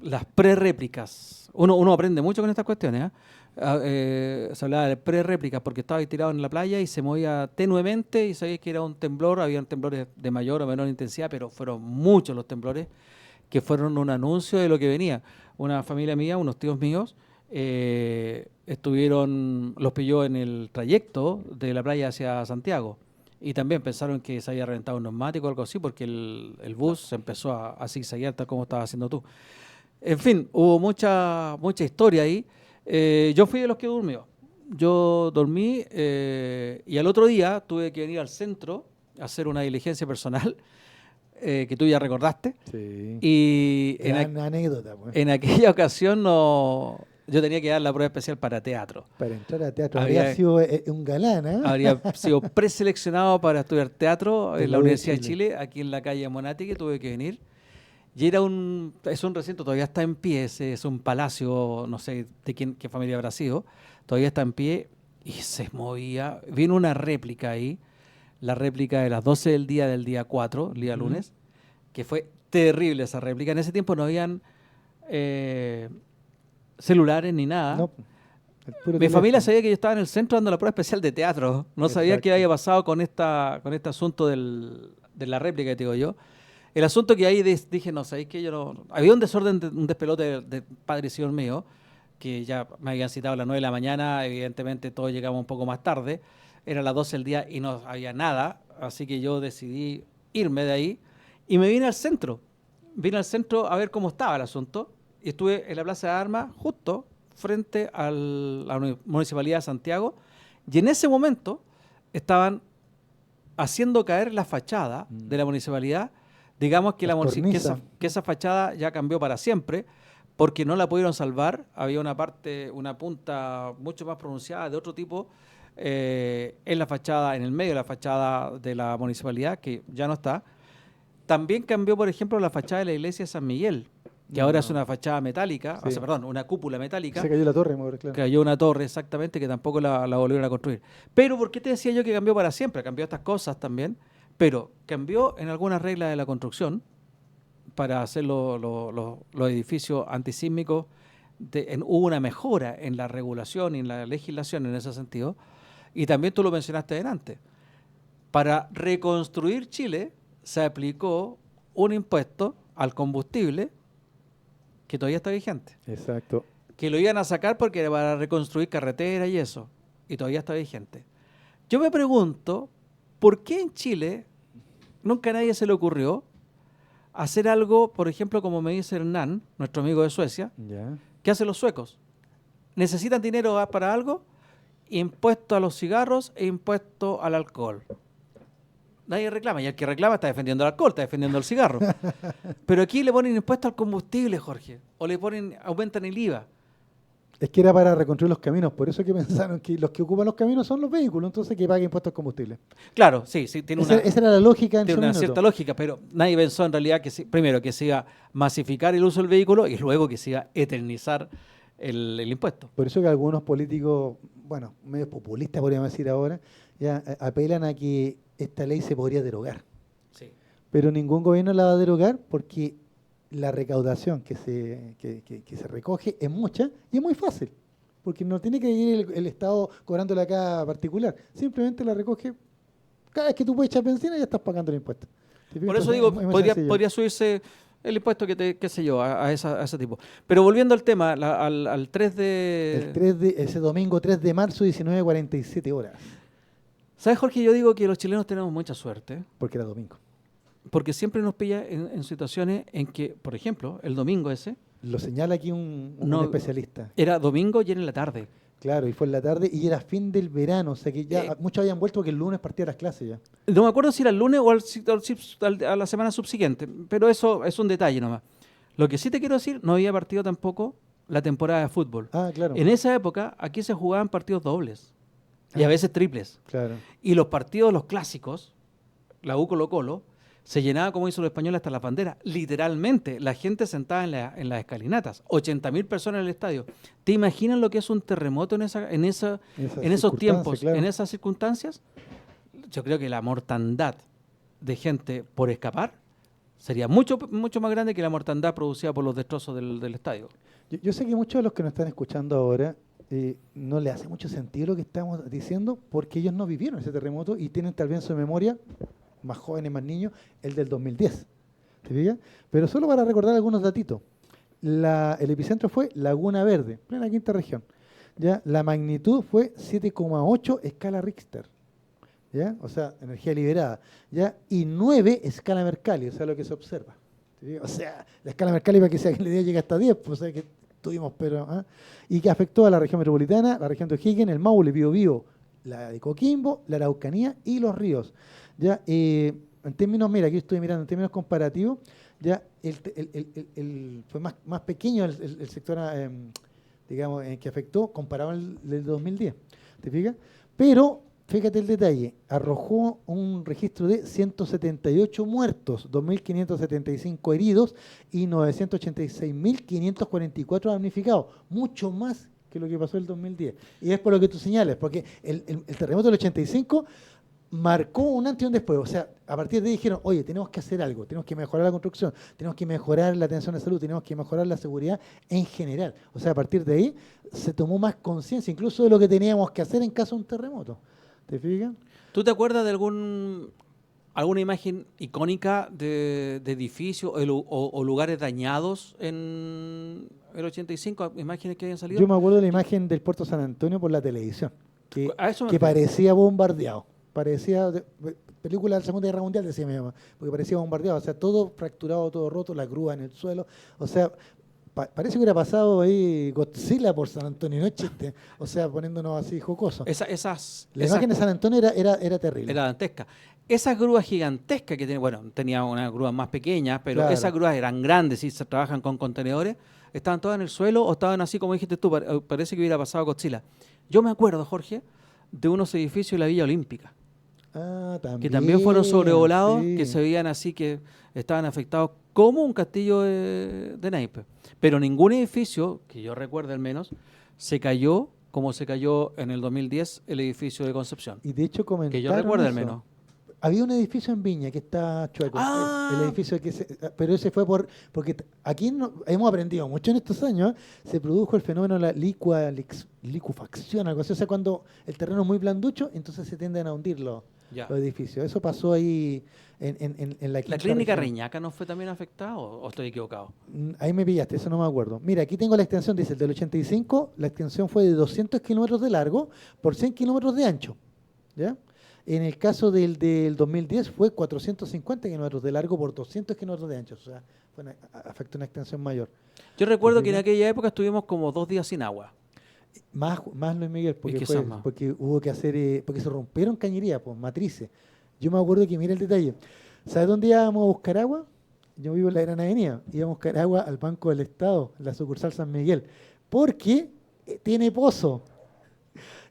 Speaker 1: las prerréplicas. Uno aprende mucho con estas cuestiones. Se hablaba de prerréplicas porque estaba ahí tirado en la playa y se movía tenuemente y sabía que era un temblor. Habían temblores de mayor o menor intensidad, pero fueron muchos los temblores que fueron un anuncio de lo que venía. Una familia mía, unos tíos míos, los pilló en el trayecto de la playa hacia Santiago. Y también pensaron que se había reventado un neumático o algo así, porque el bus se empezó a zigzaguear tal como estabas haciendo tú. En fin, hubo mucha historia ahí. Yo fui de los que durmió. Yo dormí y al otro día tuve que venir al centro a hacer una diligencia personal, que tú ya recordaste.
Speaker 2: Sí.
Speaker 1: Y
Speaker 2: Gran anécdota, pues.
Speaker 1: en aquella ocasión yo tenía que dar la prueba especial para teatro.
Speaker 2: Para entrar a teatro
Speaker 1: Había-
Speaker 2: habría sido un galán, ¿eh?
Speaker 1: Habría sido preseleccionado para estudiar teatro
Speaker 2: En
Speaker 1: en
Speaker 2: la
Speaker 1: la
Speaker 2: U de
Speaker 1: Universidad de
Speaker 2: Chile.
Speaker 1: Chile, aquí en la calle Monati, que tuve que venir. Y es un recinto, todavía está en pie, es un palacio, no sé de qué familia habrá sido, todavía está en pie y se movía. Vino una réplica ahí, la réplica de las 12 del día 4, el día
Speaker 2: Ujú.
Speaker 1: lunes, que fue terrible esa réplica. En ese tiempo no habían celulares ni nada.
Speaker 2: No, el puro
Speaker 1: Mi familia
Speaker 2: teléfono.
Speaker 1: sabía que yo estaba en el centro dando la prueba especial de teatro. No sabía qué
Speaker 2: Exacto.
Speaker 1: había pasado con este asunto de la réplica, que te digo yo. El asunto que ahí dije, no, ¿sabéis que yo no? Había un desorden, un despelote de padre y señor mío, que ya me habían citado a las 9 de la mañana, evidentemente todos llegamos un poco más tarde, eran las 12 del día y no había nada, así que yo decidí irme de ahí y me vine al centro. Vine al centro a ver cómo estaba el asunto y estuve en la Plaza de Armas, justo frente a la Municipalidad de Santiago, y en ese momento estaban haciendo caer la fachada de la municipalidad. Digamos que,
Speaker 2: Las cornisas.
Speaker 1: que esa fachada ya cambió para siempre, porque no la pudieron salvar. Había una punta mucho más pronunciada de otro tipo en la fachada, en el medio de la fachada de la municipalidad, que ya no está. También cambió, por ejemplo, la fachada de la iglesia de San Miguel, que ahora es una fachada metálica,
Speaker 2: Sí.
Speaker 1: o sea, perdón, una cúpula metálica.
Speaker 2: Se cayó la torre, amor, claro.
Speaker 1: Cayó una torre, exactamente, que tampoco la volvieron a construir. Pero, ¿por qué te decía yo que cambió para siempre? Cambió estas cosas también, pero cambió en algunas reglas de la construcción para hacer los edificios antisísmicos. Hubo una mejora en la regulación y en la legislación en ese sentido. Y también tú lo mencionaste delante. Para reconstruir Chile se aplicó un impuesto al combustible que todavía está vigente.
Speaker 2: Exacto.
Speaker 1: Que lo iban a sacar porque era para reconstruir carreteras y eso, y todavía está vigente. Yo me pregunto, ¿por qué en Chile nunca a nadie se le ocurrió hacer algo, por ejemplo, como me dice Hernán, nuestro amigo de Suecia,
Speaker 2: Ya.
Speaker 1: que hacen los suecos? Necesitan dinero para algo, impuesto a los cigarros e impuesto al alcohol. Nadie reclama, y el que reclama está defendiendo el alcohol, está defendiendo el cigarro. Pero aquí le ponen impuesto al combustible, Jorge, o aumentan el IVA.
Speaker 2: Es que era para reconstruir los caminos, por eso que pensaron que los que ocupan los caminos son los vehículos, entonces que paguen impuestos al combustible.
Speaker 1: Claro, sí, tiene
Speaker 2: Esa era la lógica en
Speaker 1: tiene
Speaker 2: su
Speaker 1: una
Speaker 2: minuto.
Speaker 1: cierta lógica, pero nadie pensó en realidad primero que se iba a masificar el uso del vehículo y luego que se iba a eternizar el impuesto.
Speaker 2: Por eso que algunos políticos, bueno, medio populistas podríamos decir ahora, ya apelan a que esta ley se podría derogar.
Speaker 1: Sí.
Speaker 2: Pero ningún gobierno la va a derogar porque la recaudación que se recoge es mucha y es muy fácil. Porque no tiene que ir el Estado cobrándole a cada particular. Simplemente la recoge. Cada vez que tú puedes echar benzina ya estás pagando el impuesto. ¿Te fijas?
Speaker 1: Por eso
Speaker 2: Entonces,
Speaker 1: digo,
Speaker 2: es muy sencillo.
Speaker 1: podría subirse el impuesto qué sé yo, a ese tipo. Pero volviendo al tema, al 3 de...
Speaker 2: Ese domingo 3 de marzo, 19:47 horas.
Speaker 1: ¿Sabes, Jorge? Yo digo que los chilenos tenemos mucha suerte,
Speaker 2: Porque era domingo.
Speaker 1: porque siempre nos pilla en situaciones en que, por ejemplo, el domingo ese,
Speaker 2: Lo señala aquí un
Speaker 1: No.
Speaker 2: especialista.
Speaker 1: era domingo y era en la tarde.
Speaker 2: Claro, y fue en la tarde y era fin del verano, o sea que ya
Speaker 1: Eh.
Speaker 2: muchos habían vuelto porque el lunes partía las clases ya.
Speaker 1: No me acuerdo si era el lunes o a la semana subsiguiente, pero eso es un detalle nomás. Lo que sí te quiero decir, no había partido tampoco la temporada de fútbol.
Speaker 2: Ah, claro.
Speaker 1: En esa época, aquí se jugaban partidos dobles y a veces triples.
Speaker 2: Claro.
Speaker 1: Y los partidos, los clásicos, la U Colo-Colo, se llenaba como hizo los españoles hasta las banderas. Literalmente, la gente sentada en las escalinatas. 80.000 personas en el estadio. ¿Te imaginas lo que es un terremoto en esos tiempos,
Speaker 2: claro.
Speaker 1: en esas circunstancias? Yo creo que la mortandad de gente por escapar sería mucho, mucho más grande que la mortandad producida por los destrozos del estadio.
Speaker 2: Yo sé que muchos de los que nos están escuchando ahora no le hace mucho sentido lo que estamos diciendo porque ellos no vivieron ese terremoto y tienen tal vez en su memoria, más jóvenes, más niños, el del 2010. ¿Te fijas? Pero solo para recordar algunos datitos. El epicentro fue Laguna Verde, plena quinta región. ¿Ya? La magnitud fue 7,8 escala Richter. ¿Ya? O sea, energía liberada. ¿Ya? Y 9 escala Mercalli, o sea, lo que se observa. ¿Te fijas? O sea, la escala Mercalli para que sea que la idea llega hasta 10, pues, o sea, que tuvimos, pero... Y que afectó a la región metropolitana, la región de O'Higgins, el Maule, Biobío, la de Coquimbo, la Araucanía y los ríos. ¿Ya? En términos, mira, aquí estoy mirando, en términos comparativos, ya fue más pequeño el sector, digamos, que afectó comparado al del 2010. ¿Te fijas? Pero, fíjate el detalle, arrojó un registro de 178 muertos, 2.575 heridos y 986.544 damnificados. Mucho más que lo que pasó en el 2010. Y es por lo que tú señalas, porque el terremoto del 85 marcó un antes y un después. O sea, a partir de ahí dijeron, oye, tenemos que hacer algo, tenemos que mejorar la construcción, tenemos que mejorar la atención de salud, tenemos que mejorar la seguridad en general. O sea, a partir de ahí se tomó más conciencia incluso de lo que teníamos que hacer en caso de un terremoto. ¿Te fijas?
Speaker 1: ¿Tú te acuerdas de alguna imagen icónica de edificios o lugares dañados en el 85? ¿Imágenes que hayan salido?
Speaker 2: Yo me acuerdo de la imagen del Puerto San Antonio por la televisión,
Speaker 1: A eso me
Speaker 2: que
Speaker 1: refiero.
Speaker 2: parecía bombardeado. Parecía película de la Segunda Guerra Mundial, decía mi mamá, porque parecía bombardeado. O sea, todo fracturado, todo roto, la grúa en el suelo. O sea, parece que hubiera pasado ahí Godzilla por San Antonio, no es chiste. O sea, poniéndonos así jocosos. La imagen de San Antonio era terrible.
Speaker 1: Era dantesca. Esas grúas gigantescas que tiene, bueno, tenía unas grúas más pequeñas, pero
Speaker 2: Claro.
Speaker 1: esas grúas eran grandes y se trabajan con contenedores. ¿Estaban todas en el suelo o estaban así como dijiste tú? Parece que hubiera pasado Godzilla. Yo me acuerdo, Jorge, de unos edificios de la Villa Olímpica, que también fueron sobrevolados,
Speaker 2: sí.
Speaker 1: que se veían así que estaban afectados como un castillo de naipes. Pero ningún edificio, que yo recuerde al menos, se cayó como se cayó en el 2010 el edificio de Concepción.
Speaker 2: Y de hecho comentaron
Speaker 1: Que yo recuerde al
Speaker 2: eso.
Speaker 1: menos.
Speaker 2: Había un edificio en Viña que está chueco.
Speaker 1: Ah.
Speaker 2: El edificio pero ese fue porque aquí hemos aprendido mucho en estos años. Se produjo el fenómeno de la licuefacción, algo así. O sea, cuando el terreno es muy blanducho, entonces se tienden a hundir los edificios. Eso pasó ahí en la
Speaker 1: ¿La
Speaker 2: quinta
Speaker 1: clínica
Speaker 2: región.
Speaker 1: Reñaca no fue también afectada o estoy equivocado?
Speaker 2: Ahí me pillaste, eso no me acuerdo. Mira, aquí tengo la extensión, dice el del 85, la extensión fue de 200 kilómetros de largo por 100 kilómetros de ancho. ¿Ya? En el caso del 2010 fue 450 kilómetros de largo por 200 kilómetros de ancho. O sea, afectó una extensión mayor.
Speaker 1: Yo recuerdo que en
Speaker 2: ¿Entiendes?
Speaker 1: aquella época estuvimos como 2 días sin agua.
Speaker 2: Más Luis Miguel, porque,
Speaker 1: quizás más.
Speaker 2: porque hubo que hacer, porque se rompieron cañerías, pues, matrices. Yo me acuerdo que, mira el detalle, ¿sabes dónde íbamos a buscar agua? Yo vivo en la Gran Avenida, íbamos a buscar agua al Banco del Estado, la sucursal San Miguel, porque tiene pozo.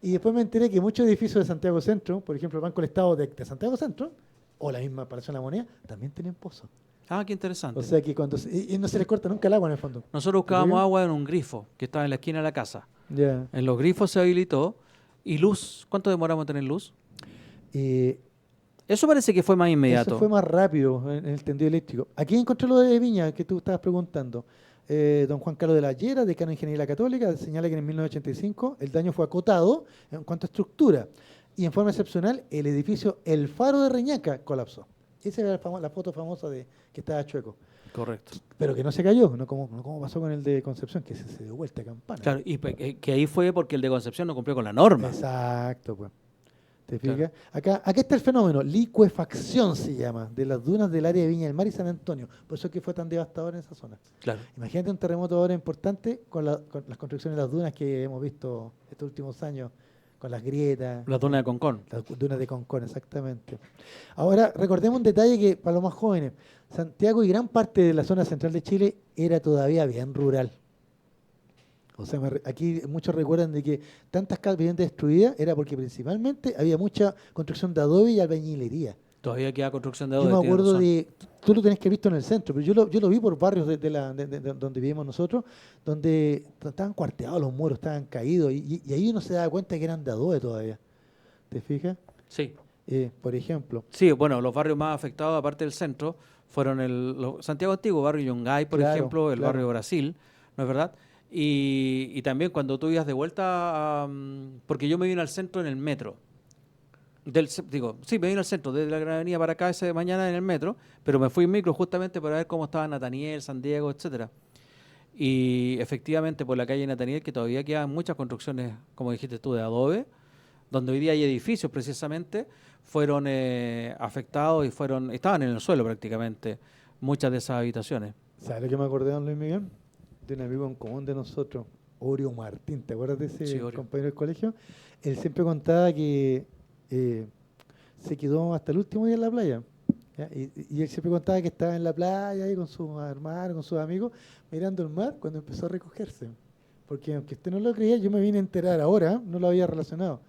Speaker 2: Y después me enteré que muchos edificios de Santiago Centro, por ejemplo el Banco del Estado de Santiago Centro, o la misma Palacio de la Moneda, también tenían pozo.
Speaker 1: Ah, qué interesante.
Speaker 2: O sea que cuando y no se les corta nunca el agua en el fondo.
Speaker 1: Nosotros buscábamos
Speaker 2: ¿Sí?
Speaker 1: agua en un grifo que estaba en la esquina de la casa.
Speaker 2: Ya.
Speaker 1: En los grifos se habilitó. ¿Y luz? ¿Cuánto demoramos en tener luz? Eso parece que fue más inmediato.
Speaker 2: Eso fue más rápido en el tendido eléctrico. Aquí encontré lo de Viña, que tú estabas preguntando. Don Juan Carlos de la Llera, decano de Ingeniería Católica, señala que en 1985 el daño fue acotado en cuanto a estructura. Y en forma excepcional, el edificio El Faro de Reñaca colapsó. Esa era la foto famosa de que estaba chueco.
Speaker 1: Correcto.
Speaker 2: Pero que no se cayó, no como pasó con el de Concepción, que se dio vuelta a campana.
Speaker 1: Claro, y que ahí fue porque el de Concepción no cumplió con la norma.
Speaker 2: Exacto, pues. ¿Te
Speaker 1: Claro.
Speaker 2: fijas? Acá está el fenómeno, licuefacción se llama, de las dunas del área de Viña del Mar y San Antonio. Por eso es que fue tan devastador en esa zona.
Speaker 1: Claro.
Speaker 2: Imagínate un terremoto ahora importante con las construcciones de las dunas que hemos visto estos últimos años, con las grietas,
Speaker 1: La zona de Concón.
Speaker 2: las dunas de Concón, exactamente. Ahora, recordemos un detalle que para los más jóvenes, Santiago y gran parte de la zona central de Chile era todavía bien rural. O sea, aquí muchos recuerdan de que tantas casas bien destruidas era porque principalmente había mucha construcción de adobe y albañilería.
Speaker 1: Todavía queda construcción de
Speaker 2: Yo
Speaker 1: adobe.
Speaker 2: me
Speaker 1: tienes
Speaker 2: acuerdo
Speaker 1: razón.
Speaker 2: tú lo tenés que haber visto en el centro, pero yo lo vi por barrios de donde vivimos nosotros, donde estaban cuarteados los muros, estaban caídos, y ahí uno se daba cuenta que eran de adobe todavía. ¿Te fijas?
Speaker 1: Sí.
Speaker 2: Por ejemplo.
Speaker 1: Sí, bueno, los barrios más afectados, aparte del centro, fueron Santiago Antiguo, barrio Yungay, por
Speaker 2: Claro,
Speaker 1: ejemplo, el
Speaker 2: claro.
Speaker 1: barrio Brasil, ¿no es verdad? Y también cuando tú ibas de vuelta, porque yo me vine al centro en el metro. Sí, me vine al centro, desde la Gran Avenida para acá esa mañana en el metro, pero me fui en micro justamente para ver cómo estaba Nataniel, San Diego, etcétera. Y efectivamente por la calle Nataniel, que todavía quedan muchas construcciones, como dijiste tú, de adobe, donde hoy día hay edificios precisamente, fueron afectados y estaban en el suelo prácticamente muchas de esas habitaciones.
Speaker 2: ¿Sabes lo que me acordé, don Luis Miguel? De un amigo en común de nosotros, Orio Martín. ¿Te acuerdas de ese
Speaker 1: Sí, Orio.
Speaker 2: compañero del colegio? Él siempre contaba que se quedó hasta el último día en la playa. ¿Ya? Y él siempre contaba que estaba en la playa ahí con sus hermanos, con sus amigos, mirando el mar cuando empezó a recogerse. Porque aunque usted no lo creía, yo me vine a enterar ahora, no lo había relacionado.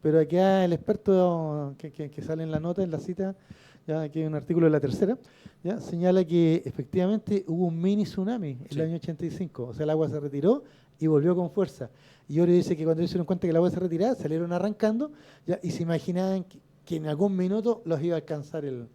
Speaker 2: Pero aquí el experto que sale en la nota, en la cita, ya aquí hay un artículo de La Tercera, ya señala que efectivamente hubo un mini tsunami en el año 85. O sea, el agua se retiró y volvió con fuerza. Y Orio dice que cuando se dieron cuenta que el agua se retiraba, salieron arrancando ya, y se imaginaban que en algún minuto los iba a alcanzar el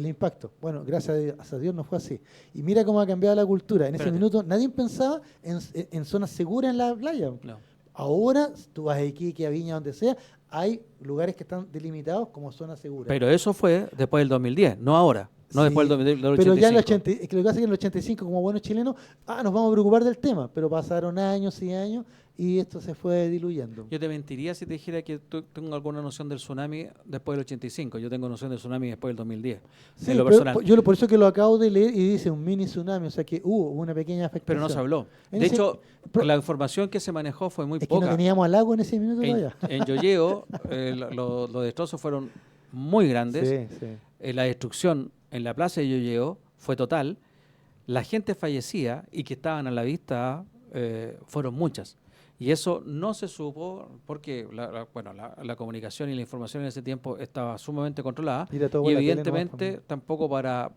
Speaker 2: impacto. Bueno, gracias a Dios no fue así. Y mira cómo ha cambiado la cultura. En ese
Speaker 1: Espérate.
Speaker 2: minuto nadie pensaba en zonas seguras en la playa.
Speaker 1: No.
Speaker 2: Ahora, tú vas a Iquique, a Viña, donde sea, hay lugares que están delimitados como zonas seguras.
Speaker 1: Pero eso fue después del 2010, no ahora, no
Speaker 2: Sí,
Speaker 1: después del 85.
Speaker 2: pero ya en el 80, es que lo que pasa es que en el 85, como buenos chilenos, nos vamos a preocupar del tema, pero pasaron años y años y esto se fue diluyendo.
Speaker 1: Yo te mentiría si te dijera que tengo alguna noción del tsunami después del 85. Yo tengo noción del tsunami después del 2010.
Speaker 2: Sí,
Speaker 1: en lo
Speaker 2: pero
Speaker 1: personal.
Speaker 2: por eso que lo acabo de leer y dice un mini tsunami, o sea que hubo una pequeña afectación.
Speaker 1: Pero no se habló.
Speaker 2: En
Speaker 1: De
Speaker 2: ese-
Speaker 1: hecho,
Speaker 2: pero-
Speaker 1: la información que se manejó fue muy
Speaker 2: Es que no
Speaker 1: poca.
Speaker 2: teníamos al agua en ese minuto
Speaker 1: En,
Speaker 2: todavía.
Speaker 1: en Yoyeo, los destrozos fueron muy grandes.
Speaker 2: Sí, sí.
Speaker 1: La destrucción en la plaza de Yoyeo fue total. La gente fallecía y que estaban a la vista fueron muchas. Y eso no se supo porque la comunicación y la información en ese tiempo estaba sumamente controlada.
Speaker 2: Mira, todo
Speaker 1: Y
Speaker 2: por la tele
Speaker 1: evidentemente
Speaker 2: nomás,
Speaker 1: tampoco para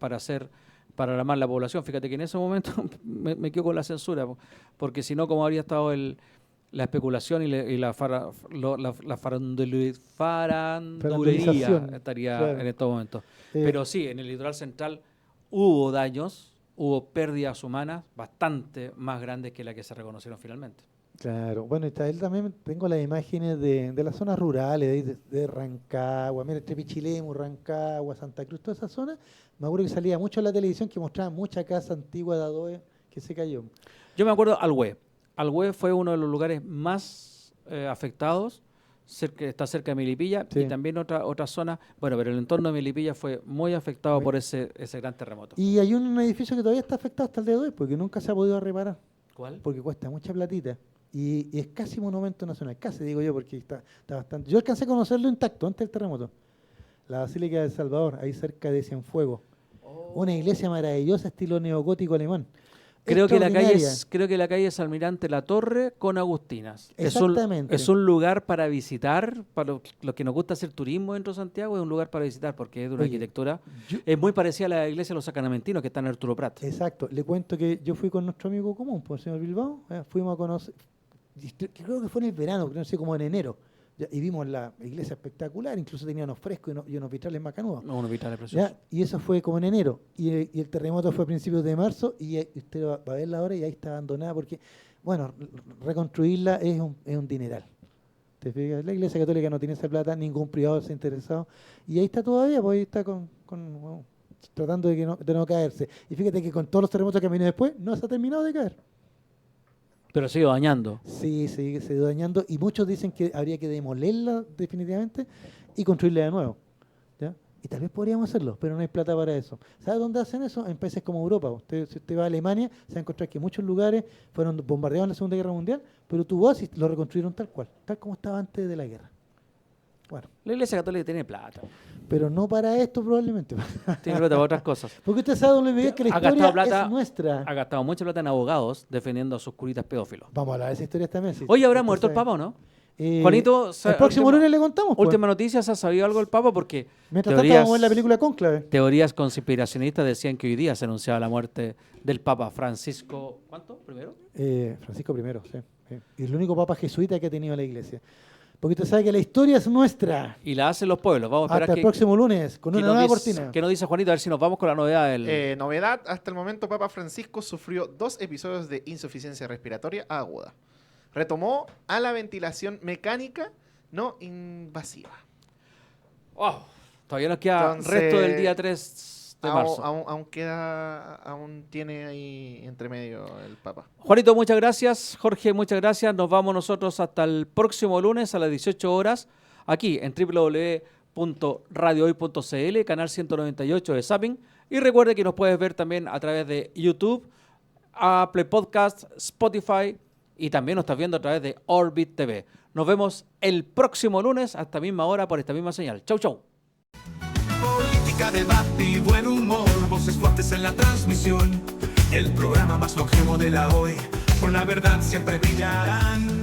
Speaker 1: alarmar la población. Fíjate que en ese momento me quedo con la censura, porque si no, como habría estado la especulación y la farandulería
Speaker 2: Farandulización,
Speaker 1: estaría
Speaker 2: claro.
Speaker 1: en estos momentos.
Speaker 2: Eh,
Speaker 1: Pero sí, en el litoral central hubo daños, hubo pérdidas humanas bastante más grandes que las que se reconocieron finalmente.
Speaker 2: Claro, bueno, y también tengo las imágenes de las zonas rurales, de Rancagua, mira, entre Pichilemu, Rancagua, Santa Cruz, toda esa zona. Me acuerdo que salía mucho en la televisión que mostraban mucha casa antigua de adobe que se cayó.
Speaker 1: Yo me acuerdo Alhué. Alhué fue uno de los lugares más afectados, está cerca de Melipilla,
Speaker 2: Sí.
Speaker 1: y también otra zona, bueno, pero el entorno de Melipilla fue muy afectado
Speaker 2: Muy-
Speaker 1: por ese gran terremoto.
Speaker 2: Y hay un edificio que todavía está afectado hasta el día de hoy porque nunca se ha podido reparar,
Speaker 1: ¿Cuál?
Speaker 2: porque cuesta mucha platita. Y es casi monumento nacional, casi digo yo, porque está bastante... Yo alcancé a conocerlo intacto antes del terremoto. La Basílica de Salvador, ahí cerca de Cienfuegos. Una iglesia maravillosa, estilo neogótico alemán.
Speaker 1: Creo que
Speaker 2: Extraordinaria.
Speaker 1: la calle es Almirante La Torre con Agustinas.
Speaker 2: Exactamente.
Speaker 1: Es un lugar para visitar, para los que nos gusta hacer turismo dentro de Santiago, es un lugar para visitar porque es de una
Speaker 2: Oye,
Speaker 1: arquitectura.
Speaker 2: yo-
Speaker 1: Es muy parecida a la iglesia de los Sacramentinos que está en Arturo Prat.
Speaker 2: Exacto. Le cuento que yo fui con nuestro amigo común, por el señor Bilbao. Fuimos a conocer, creo que fue en el verano, no sé, como en enero. Y vimos la iglesia espectacular, incluso tenía unos frescos y unos vitrales macanudos.
Speaker 1: Unos vitrales preciosos.
Speaker 2: ¿Ya? Y eso fue como en enero. Y el terremoto fue a principios de marzo. Y usted va a verla ahora y ahí está abandonada porque, bueno, reconstruirla es un dineral. ¿Te fijas? La Iglesia Católica no tiene esa plata, ningún privado se ha interesado. Y ahí está todavía, pues ahí está bueno, tratando de no caerse. Y fíjate que con todos los terremotos que han venido después, no se ha terminado de caer.
Speaker 1: Pero sigue dañando.
Speaker 2: Sí, se ha ido dañando. Y muchos dicen que habría que demolerla definitivamente y construirla de nuevo. ¿Ya? Y tal vez podríamos hacerlo, pero no hay plata para eso. ¿Sabe dónde hacen eso? En países como Europa. Si usted va a Alemania, se va a encontrar que muchos lugares fueron bombardeados en la Segunda Guerra Mundial, pero tú vas y lo reconstruyeron tal cual, tal como estaba antes de la guerra. Bueno,
Speaker 1: La iglesia católica tiene plata.
Speaker 2: pero no para esto probablemente.
Speaker 1: Tiene plata para otras cosas.
Speaker 2: Porque usted sabe, don Luis Miguel, que la
Speaker 1: Ha gastado
Speaker 2: historia
Speaker 1: plata-
Speaker 2: es nuestra.
Speaker 1: Ha gastado mucha plata en abogados defendiendo a sus curitas pedófilos.
Speaker 2: Vamos a hablar de esa historia también. sí.
Speaker 1: Hoy habrá
Speaker 2: Usted
Speaker 1: muerto el
Speaker 2: sabe.
Speaker 1: Papa, ¿o no?
Speaker 2: Eh,
Speaker 1: Juanito,
Speaker 2: el próximo lunes le contamos. Pues.
Speaker 1: Última noticia, ¿se ha sabido algo del Papa? Porque
Speaker 2: Mientras tanto, vamos a ver la película Cónclave.
Speaker 1: teorías conspiracionistas decían que hoy día se anunciaba la muerte del Papa Francisco. ¿Cuánto? ¿Primero?
Speaker 2: Francisco I, sí. Y el único papa jesuita que ha tenido la iglesia. Porque usted sabe que la historia es nuestra.
Speaker 1: Y la hacen los pueblos. Vamos a esperar
Speaker 2: Hasta el próximo lunes con
Speaker 1: que
Speaker 2: una
Speaker 1: nos
Speaker 2: nueva
Speaker 1: dice-
Speaker 2: cortina.
Speaker 1: que nos dice Juanito, a ver si nos vamos con la novedad del...
Speaker 3: Novedad, hasta el momento Papa Francisco sufrió 2 episodios de insuficiencia respiratoria aguda. Retomó a la ventilación mecánica no invasiva.
Speaker 1: Wow. Todavía nos queda
Speaker 3: Entonces,
Speaker 1: resto del día 3 de marzo.
Speaker 3: Aún tiene ahí entre medio el Papa.
Speaker 1: Juanito, muchas gracias. Jorge, muchas gracias. Nos vamos nosotros hasta el próximo lunes a las 18 horas aquí en www.radiohoy.cl, canal 198 de Zapping. Y recuerde que nos puedes ver también a través de YouTube, Apple Podcasts, Spotify y también nos estás viendo a través de Orbit TV. Nos vemos el próximo lunes a esta misma hora por esta misma señal. Chau, chau.
Speaker 6: Política, debate y buen humor, voces fuertes en la transmisión. El programa más longevo de la hoy, con la verdad siempre brillarán.